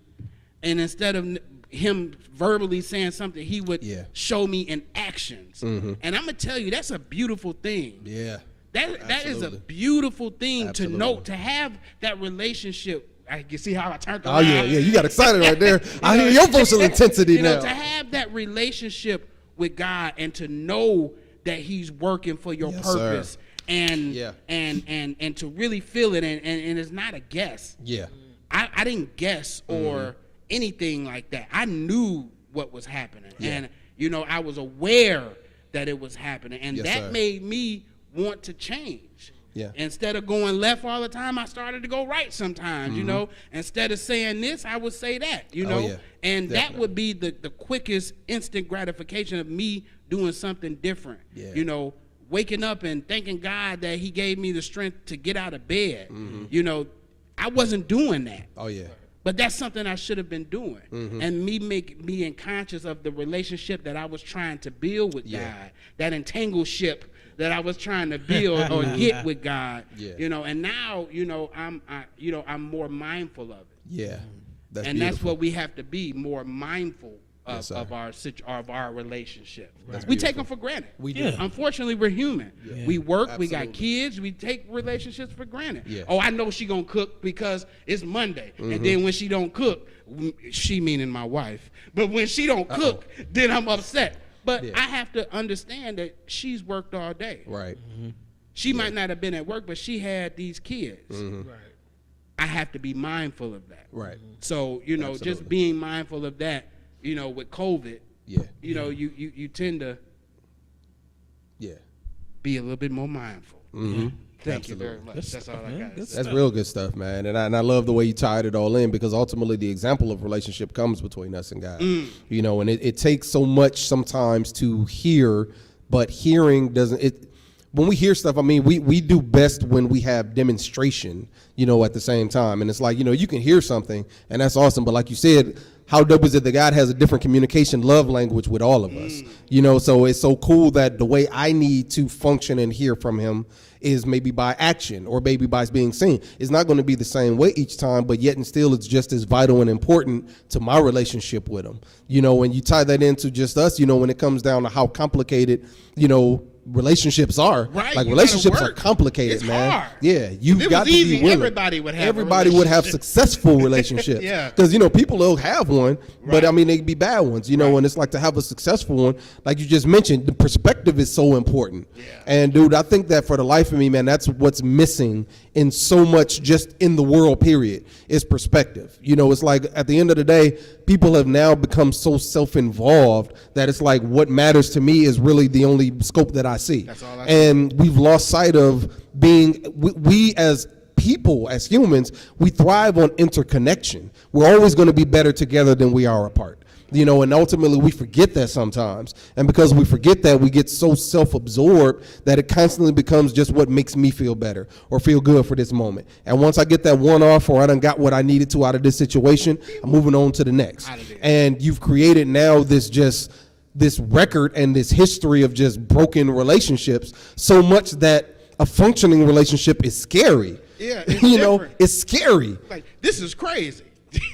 C: and instead of him verbally saying something, he would show me in actions. And I'm gonna tell you, that's a beautiful thing. Yeah. That is a beautiful thing to know, to have that relationship. I can see how I turned around.
A: Oh yeah, you got excited right there. I hear your emotional intensity
C: you
A: now.
C: know, to have that relationship with God and to know that He's working for your purpose. Sir. And to really feel it, and it's not a guess. Yeah. I didn't guess or anything like that. I knew what was happening. And, you know, I was aware that it was happening. And that made me want to change. Yeah. Instead of going left all the time, I started to go right sometimes, you know. Instead of saying this, I would say that, you know. And that would be the quickest instant gratification of me doing something different, you know, waking up and thanking God that he gave me the strength to get out of bed.
A: Mm-hmm.
C: You know, I wasn't doing that.
A: Oh yeah.
C: But that's something I should have been doing. And me being conscious of the relationship that I was trying to build with God, that entangleship that I was trying to build or get with God. You know, and now, you know, I'm more mindful of it.
A: Yeah. That's
C: And
A: beautiful.
C: that's what we have to be, more mindful
A: Yes,
C: of
A: sir.
C: of our relationship.
A: That's
C: We take
A: beautiful.
C: them for granted.
A: We do.
B: Yeah.
C: Unfortunately, we're human. We work, we got
A: Absolutely.
C: kids, we take relationships for granted.
A: Yeah.
C: Oh, I know she gonna cook because it's Monday. And then when she don't cook, she meaning my wife, but when she don't cook, then I'm upset. But
A: Yeah.
C: I have to understand that she's worked all day.
A: Right.
C: She might not have been at work, but she had these kids.
B: Right.
C: I have to be mindful of that.
A: Right.
C: So, you know,
A: Absolutely.
C: just being mindful of that, you know, with COVID,
A: Yeah.
C: you know, you tend to
A: Yeah.
C: be a little bit more mindful. Thank you very
A: Absolutely.
C: much.
B: That's
C: That's all I
B: man,
C: got.
B: that's-
A: That's real good stuff, man. And I love the way you tied it all in, because ultimately the example of relationship comes between us and God. You know, and it takes so much sometimes to hear, but hearing doesn't it. When we hear stuff, I mean, we do best when we have demonstration, you know, at the same time. And it's like, you know, you can hear something and that's awesome. But like you said, how dope is it that God has a different communication love language with all of us? You know, so it's so cool that the way I need to function and hear from him is maybe by action or maybe by being seen. It's not going to be the same way each time, but yet and still it's just as vital and important to my relationship with him. You know, when you tie that into just us, you know, when it comes down to how complicated, you know, relationships are.
C: Right,
A: Like
C: you
A: relationships
C: gotta
A: are
C: work.
A: complicated,
C: It's
A: man.
C: hard.
A: Yeah, you've
C: If it
A: got
C: was
A: to
C: easy,
A: be willing.
C: everybody would have a
A: Everybody would have
C: relationship.
A: successful relationships.
C: Yeah.
A: Because, you know, people will have one, but
C: Right.
A: I mean, they could be bad ones, you know, and it's like to have a successful one, like you just mentioned, the perspective is so important.
C: Yeah.
A: And dude, I think that for the life of me, man, that's what's missing in so much just in the world, period, is perspective. You know, it's like at the end of the day, people have now become so self-involved that it's like what matters to me is really the only scope that I see.
C: That's all I see.
A: And we've lost sight of being, we as people, as humans, we thrive on interconnection. We're always going to be better together than we are apart. You know, and ultimately we forget that sometimes. And because we forget that, we get so self-absorbed that it constantly becomes just what makes me feel better or feel good for this moment. And once I get that one off or I done got what I needed to out of this situation, I'm moving on to the next.
C: Out of there.
A: And you've created now this record and this history of just broken relationships, so much that a functioning relationship is scary.
C: Yeah, it's
A: you know,
C: different.
A: it's scary.
C: Like, this is crazy.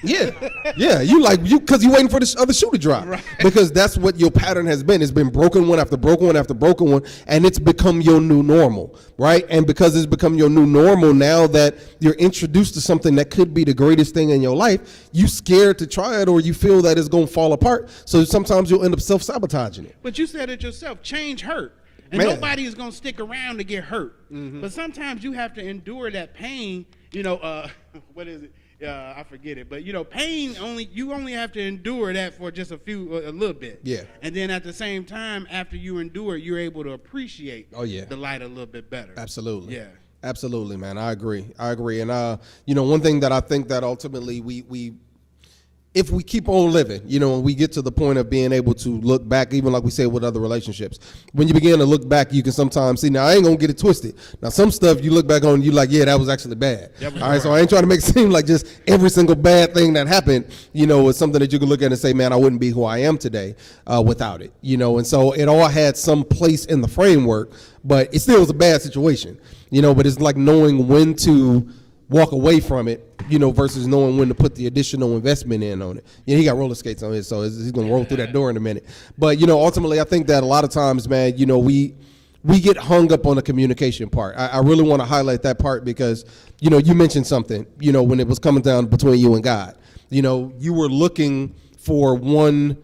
A: Yeah, yeah. Because you waiting for this other shoe to drop.
C: Right.
A: Because that's what your pattern has been. It's been broken one after broken one after broken one, and it's become your new normal, right? And because it's become your new normal, now that you're introduced to something that could be the greatest thing in your life, you scared to try it, or you feel that it's going to fall apart. So sometimes you'll end up self-sabotaging it.
C: But you said it yourself, change hurt. And
A: Man.
C: nobody is going to stick around to get hurt. But sometimes you have to endure that pain, you know, what is it? I forget it, but you know, pain you only have to endure that for just a little bit.
A: Yeah.
C: And then at the same time, after you endure, you're able to appreciate
A: Oh, yeah.
C: the light a little bit better.
A: Absolutely.
C: Yeah.
A: Absolutely, man. I agree. And you know, one thing that I think that ultimately we if we keep on living, you know, and we get to the point of being able to look back, even like we said with other relationships, when you begin to look back, you can sometimes see, now I ain't gonna get it twisted. Now some stuff you look back on, you like, yeah, that was actually bad.
C: That was
A: All right, so
C: right.
A: I ain't trying to make it seem like just every single bad thing that happened, you know, is something that you can look at and say, man, I wouldn't be who I am today without it, you know. And so it all had some place in the framework, but it still was a bad situation, you know. But it's like knowing when to walk away from it, you know, versus knowing when to put the additional investment in on it. Yeah, he got roller skates on his, so he's going to roll through that door in a minute. But, you know, ultimately, I think that a lot of times, man, you know, we get hung up on the communication part. I really want to highlight that part because, you know, you mentioned something, you know, when it was coming down between you and God. You know, you were looking for the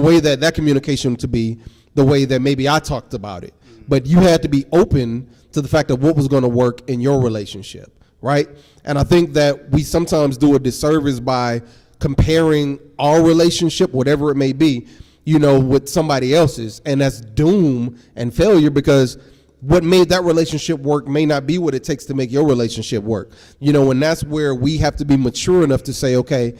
A: way that communication to be the way that maybe I talked about it. But you had to be open to the fact of what was going to work in your relationship, right? And I think that we sometimes do a disservice by comparing our relationship, whatever it may be, you know, with somebody else's, and that's doom and failure, because what made that relationship work may not be what it takes to make your relationship work, you know. And that's where we have to be mature enough to say, okay,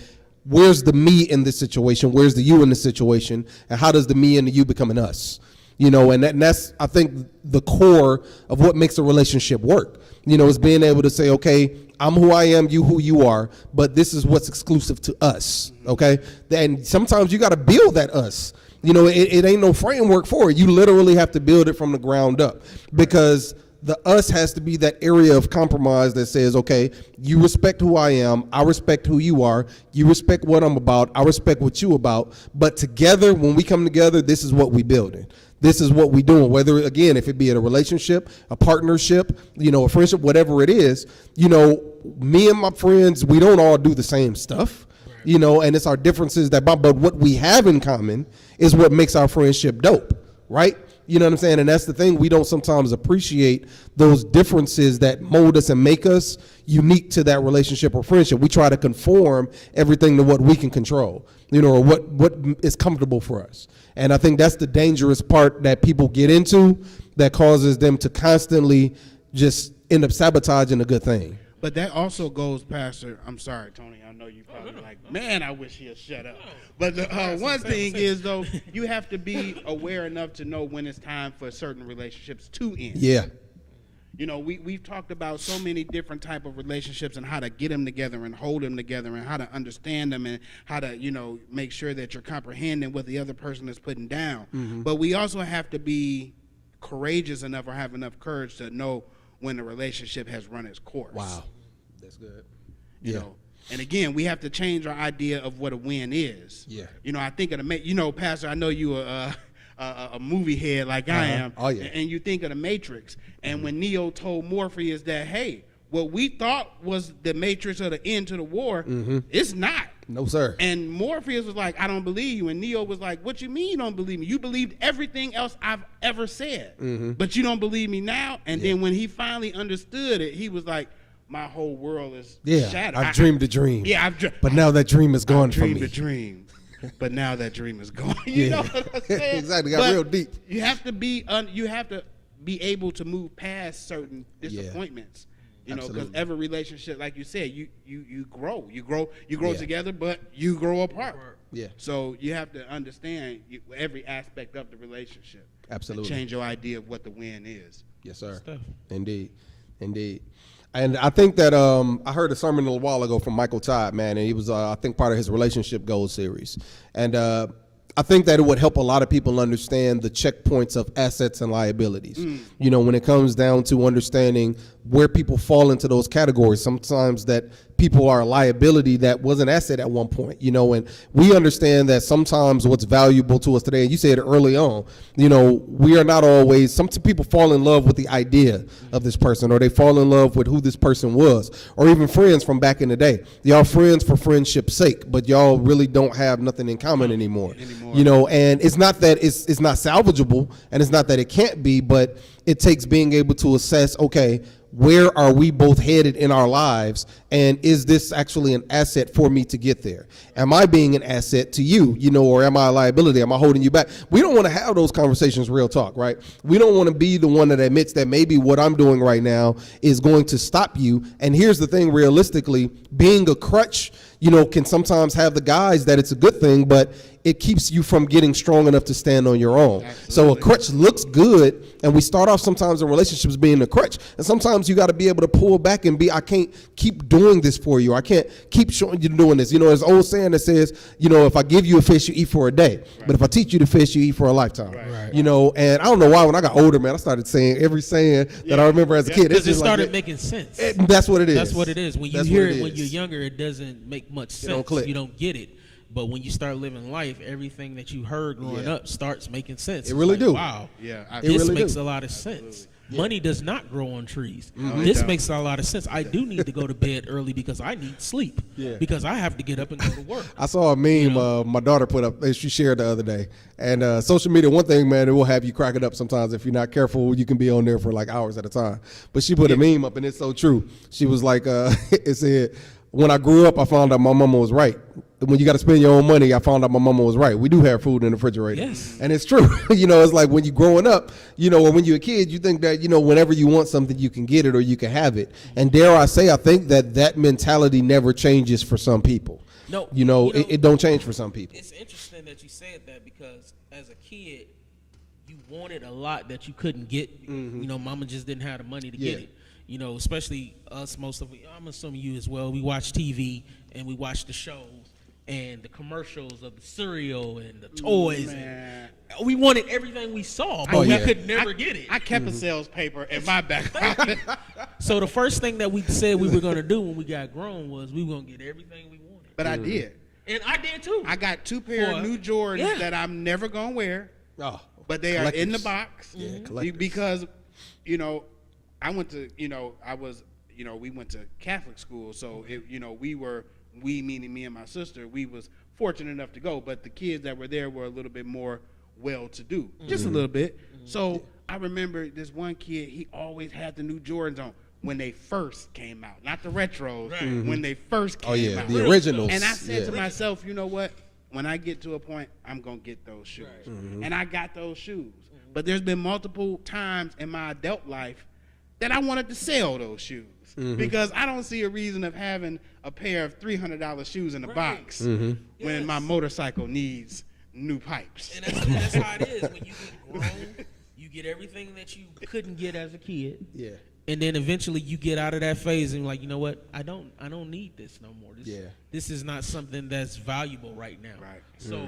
A: where's the me in this situation? Where's the you in this situation? And how does the me and the you become an us? And that's, I think, the core of what makes a relationship work. Is being able to say, okay, I'm who I am, you who you are, but this is what's exclusive to us, okay? And sometimes you got to build that us. It ain't no framework for it. You literally have to build it from the ground up, because the us has to be that area of compromise that says, okay, you respect who I am, I respect who you are, you respect what I'm about, I respect what you about, but together, when we come together, this is what we building. This is what we doing, whether, again, if it be in a relationship, a partnership, a friendship, whatever it is, me and my friends, we don't all do the same stuff, and it's our differences but what we have in common is what makes our friendship dope, right? You know what I'm saying? And that's the thing. We don't sometimes appreciate those differences that mold us and make us unique to that relationship or friendship. We try to conform everything to what we can control, or what is comfortable for us. And I think that's the dangerous part that people get into that causes them to constantly just end up sabotaging a good thing.
C: But that also goes, Pastor. I'm sorry, Tony. I know you probably man, I wish he'd shut up. But the one thing is, though, you have to be aware enough to know when it's time for certain relationships to end.
A: Yeah.
C: We've talked about so many different type of relationships and how to get them together and hold them together and how to understand them and how to, make sure that you're comprehending what the other person is putting down. Mm-hmm. But we also have to be courageous enough or have enough courage to know when the relationship has run its course.
A: Wow. That's good.
C: And again, we have to change our idea of what a win is.
A: Yeah.
C: I think of the, Pastor, I know you are a movie head like I am.
A: Oh, yeah.
C: And you think of the Matrix. And when Neo told Morpheus that, hey, what we thought was the Matrix or the end to the war, it's not.
A: No, sir.
C: And Morpheus was like, I don't believe you. And Neo was like, what you mean you don't believe me? You believed everything else I've ever said. But you don't believe me now? And then when he finally understood it, he was like, my whole world is shattered.
A: I've dreamed a dream.
C: Yeah,
A: but now that dream is gone from me.
C: I've dreamed a dream, but now that dream is gone. You know what I'm saying?
A: Exactly. Got real deep.
C: You have to be able to move past certain disappointments. Because every relationship, like you said, you grow together, but you grow apart.
A: Yeah.
C: So you have to understand every aspect of the relationship.
A: Absolutely.
C: And change your idea of what the win is.
A: Yes, sir. Indeed. And I think that I heard a sermon a little while ago from Michael Todd, man, and he was, I think, part of his relationship goals series. And I think that it would help a lot of people understand the checkpoints of assets and liabilities. When it comes down to understanding where people fall into those categories, sometimes that people are a liability that was an asset at one point, and we understand that sometimes what's valuable to us today, and you said it early on, we are not always, some people fall in love with the idea of this person, or they fall in love with who this person was, or even friends from back in the day. Y'all friends for friendship's sake, but y'all really don't have nothing in common anymore. And it's not that it's not salvageable, and it's not that it can't be, but it takes being able to assess, okay, where are we both headed in our lives, and is this actually an asset for me to get there? Am I being an asset to you, or am I a liability? Am I holding you back? We don't want to have those conversations, real talk, right? We don't want to be the one that admits that maybe what I'm doing right now is going to stop you. And here's the thing, realistically, being a crutch, can sometimes have the guise that it's a good thing, but it keeps you from getting strong enough to stand on your own. Absolutely. So a crutch looks good, and we start off sometimes in relationships being a crutch, and sometimes you got to be able to pull back and I can't keep doing this for you. I can't keep showing you doing this. There's an old saying that says, if I give you a fish, you eat for a day, right. But if I teach you to fish, you eat for a lifetime. Right. And I don't know why when I got older, man, I started saying every saying that I remember as a kid.
B: Because it started making sense.
A: That's what it is.
B: That's what it is. When you hear it when you're younger, it doesn't make much sense.
A: Don't click.
B: You don't get it. But when you start living life, everything that you heard growing up starts making sense.
A: It really do.
B: Wow.
C: Yeah.
B: This makes a lot of sense. Yeah. Money does not grow on trees. This makes a lot of sense. I do need to go to bed early because I need sleep. Yeah. Because I have to get up and go to work.
A: I saw a meme my daughter put up, she shared the other day. And social media, one thing, man, it will have you cracking up sometimes. If you're not careful, you can be on there for like hours at a time. But she put a meme up, and it's so true. She was like, it said, when I grew up, I found out my mama was right. When you got to spend your own money, I found out my mama was right. We do have food in the refrigerator.
B: Yes.
A: And it's true. It's like when you're growing up, or when you're a kid, you think that, whenever you want something, you can get it or you can have it. And dare I say, I think that mentality never changes for some people.
B: No.
A: It don't change for some people.
B: It's interesting that you said that because as a kid, you wanted a lot that you couldn't get. You know, mama just didn't have the money to
A: Yeah.
B: get it. You know, especially us, most of I'm assuming you as well. We watch TV and we watch the shows and the commercials of the cereal and the toys.
C: Man.
B: And we wanted everything we saw, but
A: Oh,
B: we
A: yeah.
B: could never get it.
C: I kept a sales paper in my back pocket.
B: So the first thing that we said we were going to do when we got grown was we were going to get everything we wanted.
C: But I did.
B: And I did too.
C: I got 2 pair of new Jordans
B: Yeah.
C: that I'm never going to wear.
A: Oh,
C: But they are in the
A: collectors.
C: box.
A: Yeah, collectors.
C: Because, you know, I went to, you know, we went to Catholic school. So, you know, we meaning me and my sister, we was fortunate enough to go. But the kids that were there were a little bit more well-to-do. Just a little bit. So I remember this one kid, he always had the new Jordans on when they first came out. Not the retros, when they first came
A: Oh yeah,
C: out.
A: the originals.
C: And I said
A: yeah.
C: to myself, you know what? When I get to a point, I'm going to get those shoes. And I got those shoes. But there's been multiple times in my adult life that I wanted to sell those shoes. Because I don't see a reason of having a pair of $300 shoes in a box when my motorcycle needs new pipes.
B: And that's how it is. When you get grown, you get everything that you couldn't get as a kid.
A: Yeah.
B: And then eventually you get out of that phase and you're like, you know what? I don't need this no more. This is not something that's valuable right now.
C: Right.
B: So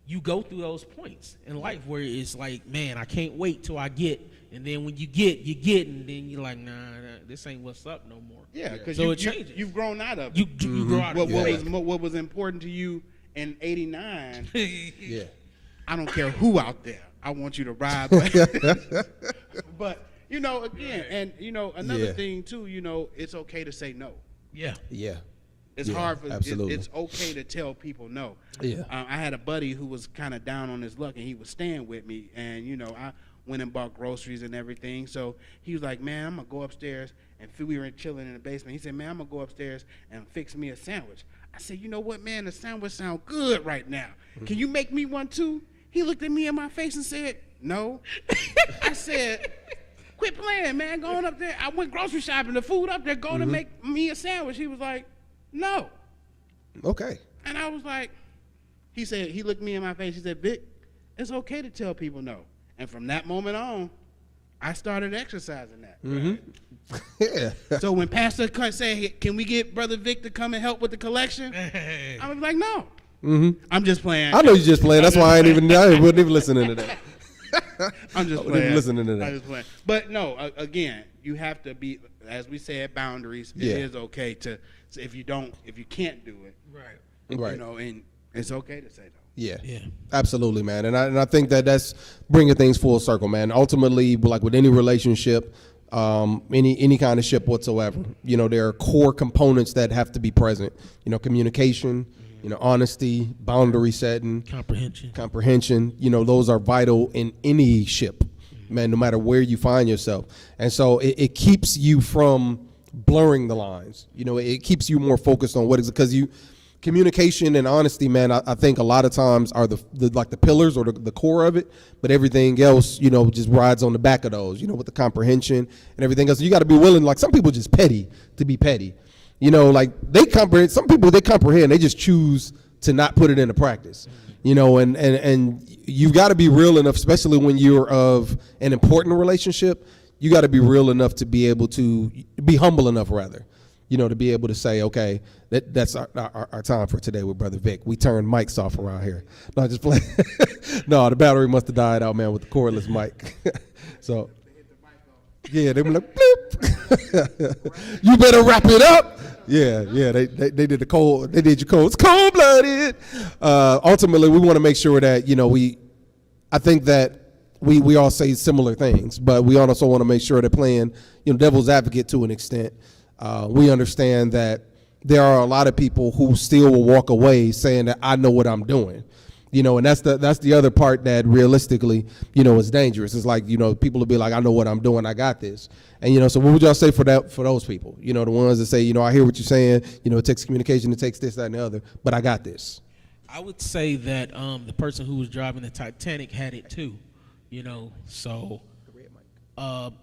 B: you go through those points in life where it's like, man, I can't wait till I get. And then when you get, and then you're like, nah, this ain't what's up no more.
C: Yeah, because
B: So it changes.
C: you've grown out of it.
B: You grow out of it.
C: What was important to you in '89?
A: Yeah.
C: I don't care who out there. I want you to ride. But you know, again, and you know, another
A: Yeah.
C: thing too. You know, it's okay to say no.
B: Yeah.
A: Yeah.
C: It's
A: Yeah,
C: hard for
A: absolutely.
C: it's okay to tell people no.
A: Yeah.
C: I had a buddy who was kind of down on his luck, and he was staying with me. And you know, I went and bought groceries and everything. So he was like, "Man, I'm gonna go upstairs." And we were chilling in the basement. He said, "Man, I'm gonna go upstairs and fix me a sandwich." I said, "You know what, man? The sandwich sound good right now. Can you make me one too?" He looked at me in my face and said, "No." I said, "Quit playing, man. Going up there. I went grocery shopping. The food up there. Go to make me a sandwich." He was like, "No."
A: Okay.
C: And I was like, he looked me in my face. He said, "Vic, it's okay to tell people no." And from that moment on, I started exercising that.
A: Yeah.
C: So when Pastor said, "Hey, can we get Brother Vic to come and help with the collection?" I was like, "No." I'm just playing.
A: I know you just playing. That's why I wasn't even listening to that.
C: I'm just
A: I wasn't
C: playing.
A: even listening to that.
C: I'm just playing. But no, again, you have to be, as we said, boundaries.
A: Yeah.
C: It is okay to, so if you can't do it,
B: Right.
A: Right.
C: you know, and it's okay to say no.
A: Yeah.
B: Yeah.
A: Absolutely, man. And I think that's bringing things full circle, man. Ultimately, like with any relationship, any kind of ship whatsoever, you know, there are core components that have to be present. You know, communication, you know, honesty, boundary setting, comprehension. You know, those are vital in any ship, man, no matter where you find yourself. And so it keeps you from blurring the lines. You know, it keeps you more focused on what is, because communication and honesty, man, I think a lot of times are the like the pillars or the core of it, but everything else, you know, just rides on the back of those, you know, with the comprehension and everything else. You got to be willing, like some people just petty to be petty, you know, like they comprehend, some people they comprehend, they just choose to not put it into practice, you know, and you've got to be real enough, especially when you're of an important relationship, you got to be real enough to be able to be humble enough, rather, you know, to be able to say, okay, that's our time for today with Brother Vic. We turn mics off around here. No, just play. No, the battery must have died out, man, with the cordless mic. So, yeah, they were like, bloop. You better wrap it up. Yeah, they did the cold. They did your cold. It's cold-blooded. Ultimately, we want to make sure that, you know, I think that we all say similar things, but we also want to make sure that playing, you know, devil's advocate to an extent. We understand that there are a lot of people who still will walk away saying that I know what I'm doing, you know, and that's the other part that realistically, you know, is dangerous. It's like, you know, people will be like, I know what I'm doing, I got this, and you know, so what would y'all say for those people? You know, the ones that say, you know, I hear what you're saying, you know, it takes communication, it takes this, that, and the other, but I got this.
B: I would say that the person who was driving the Titanic had it too, you know, so.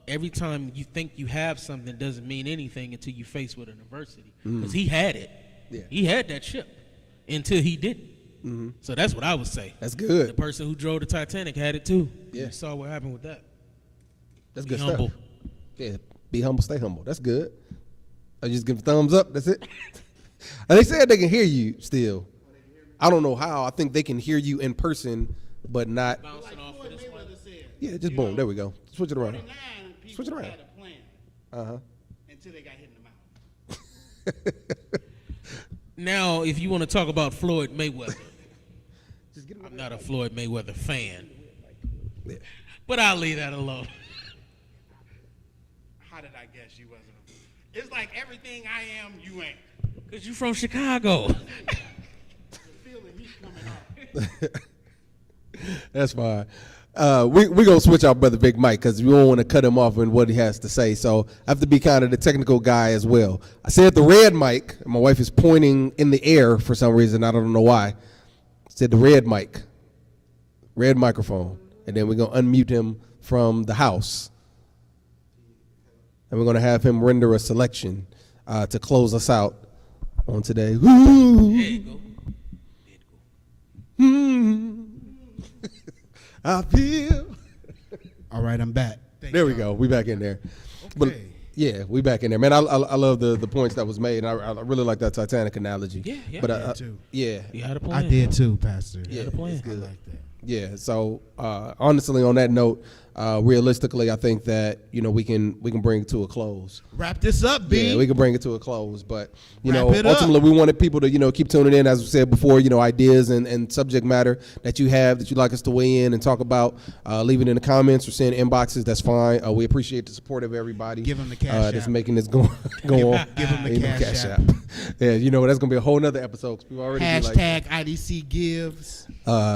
B: Every time you think you have something doesn't mean anything until you face with an adversity. Because he had it.
A: Yeah.
B: He had that ship until he didn't. So that's what I would say.
A: That's
B: The
A: good.
B: person who drove the Titanic had it too.
A: Yeah.
B: You saw what happened with that.
A: That's
B: Be
A: good
B: humble.
A: stuff. Yeah, be humble, stay humble. That's good. I just give a thumbs up. That's it. And they said they can hear you still. I don't know how. I think they can hear you in person, but not.
B: Bouncing off of this one.
A: Yeah, just boom. There we go. Switch it around.
C: 49 people
A: Switch it around.
C: had a plan
A: Uh
C: until they got hit in the mouth.
A: huh.
B: Now, if you want to talk about Floyd Mayweather,
A: Just get
B: I'm not a Floyd Mayweather fan,
A: Yeah.
B: but I'll leave that alone.
C: How did I guess you wasn't? It's like everything I am, you ain't.
B: Because you from Chicago.
C: The feeling he's coming out.
A: That's fine. We gonna switch out brother Big Mike because we don't want to cut him off in what he has to say. So I have to be kind of the technical guy as well. I said the red mic. And my wife is pointing in the air for some reason. I don't know why. I said the red mic, red microphone, and then we're gonna unmute him from the house, and we're gonna have him render a selection to close us out on today.
B: There you go.
A: I feel.
C: All right, I'm back.
A: There we go. We back in there. But
C: Okay.
A: yeah, we back in there, man. I love the points that was made, and I really like that Titanic analogy.
B: Yeah, yeah.
A: But
C: I did too.
A: yeah,
B: You had a plan.
C: I did too, Pastor.
A: Yeah,
B: a plan.
A: it's
C: I
A: good.
C: like that.
A: Yeah. So honestly, on that note, realistically, I think that we can bring it to a close.
C: Wrap this up, B.
A: Yeah, we can bring it to a close, but
C: Wrap it up.
A: ultimately, we wanted people to keep tuning in, as we said before. Ideas and subject matter that you have that you'd like us to weigh in and talk about. Leave it in the comments or send inboxes. That's fine. We appreciate the support of everybody.
C: Give 'em the cash
A: that's
C: app.
A: making this go on.
C: Give 'em the cash app.
A: Yeah, that's gonna be a whole nother episode. 'Cause we've already be like,
C: Hashtag IDC gives.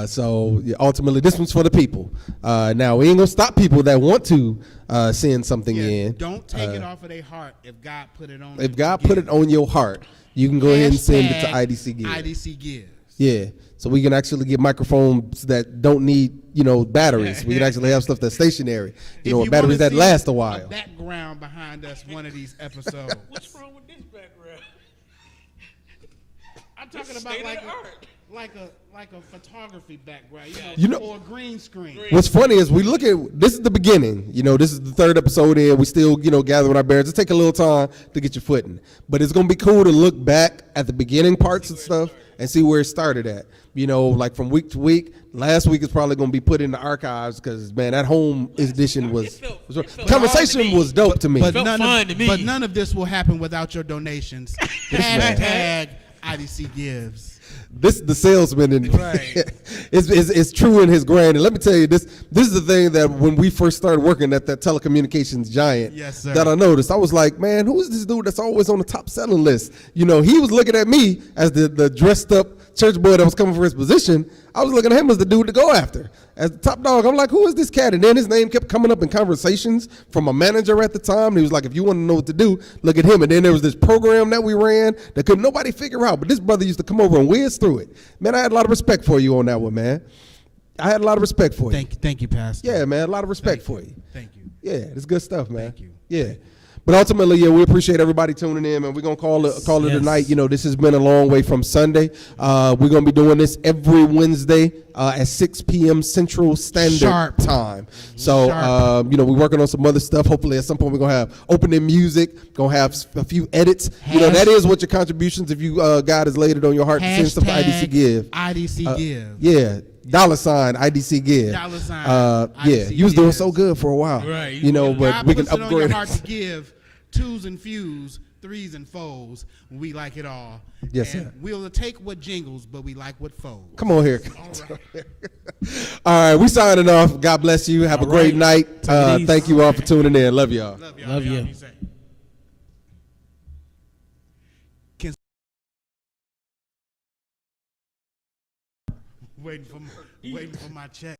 A: so yeah, ultimately, this one's for the people. Now we ain't gonna stop people that want to send something in.
C: Don't take it off of their heart if God put it on.
A: If God put it on your heart, you can go ahead and send it to IDC Gives.
C: IDC gives.
A: Yeah, so we can actually get microphones that don't need batteries. We can actually have stuff that's stationary.
C: If you
A: batteries
C: wanna
A: that
C: see
A: last a while.
C: background behind us one of these episodes.
B: What's wrong with this background?
C: I'm talking
B: This
C: about
B: state of the art.
C: like a photography background,
A: You know-
C: or a green screen.
A: What's funny is we look at this is the beginning. This is the third episode in. We still gathering our bearings. It take a little time to get your footing, but it's gonna be cool to look back at the beginning parts and stuff and see where it started at. Like from week to week. Last week is probably gonna be put in the archives because man, that home edition was
B: it felt
A: conversation
B: hard to me.
A: was dope to me.
B: Felt fine to me.
C: But none of this will happen without your donations. Hashtag IDC gives.
A: This is the salesman, and
B: Right.
A: it's true in his grain. And let me tell you, this is the thing that when we first started working at that telecommunications giant,
C: Yes, sir.
A: that I noticed. I was like, man, who is this dude that's always on the top selling list? He was looking at me as the dressed up church boy that was coming for his position. I was looking at him as the dude to go after, as the top dog. I'm like, who is this cat? And then his name kept coming up in conversations from a manager at the time. And he was like, if you want to know what to do, look at him. And then there was this program that we ran that could nobody figure out. But this brother used to come over and whiz through it. Man, I had a lot of respect for you on that one, man. I had a lot of respect for you.
C: Thank you, Pastor.
A: Yeah, man, a lot of respect for you.
C: Thank you.
A: Yeah, it's good stuff, man.
C: Thank you.
A: Yeah. But ultimately, yeah, we appreciate everybody tuning in, and we're going to call it
B: Yes.
A: a night. This has been a long way from Sunday. We're going to be doing this every Wednesday at 6 p.m. Central Standard
C: Sharp.
A: Time. So,
C: Sharp.
A: we're working on some other stuff. Hopefully, at some point, we're going to have opening music, going to have a few edits. That is what your contributions, if you God has laid it on your heart to send stuff to IDC Give.
C: IDC give.
A: Yeah. $ IDC Give.
C: $.
A: Yeah,
C: IDC
A: you was doing
C: Give.
A: so good for a while.
B: Right.
A: But
C: God
A: we can
C: puts it on your
A: upgrade.
C: heart to give twos and fews, threes and foes. We like it all.
A: Yes,
C: and
A: sir.
C: We'll take what jingles, but we like what foes.
A: Come on here.
C: All right.
A: All right, we signing off. God bless you. Have a
B: All
A: great
B: right.
A: night.
B: Take it easy.
A: Thank you all for tuning in. Love y'all.
C: Love y'all.
B: Love
C: Y'all
B: you.
C: be safe. Waiting for my check.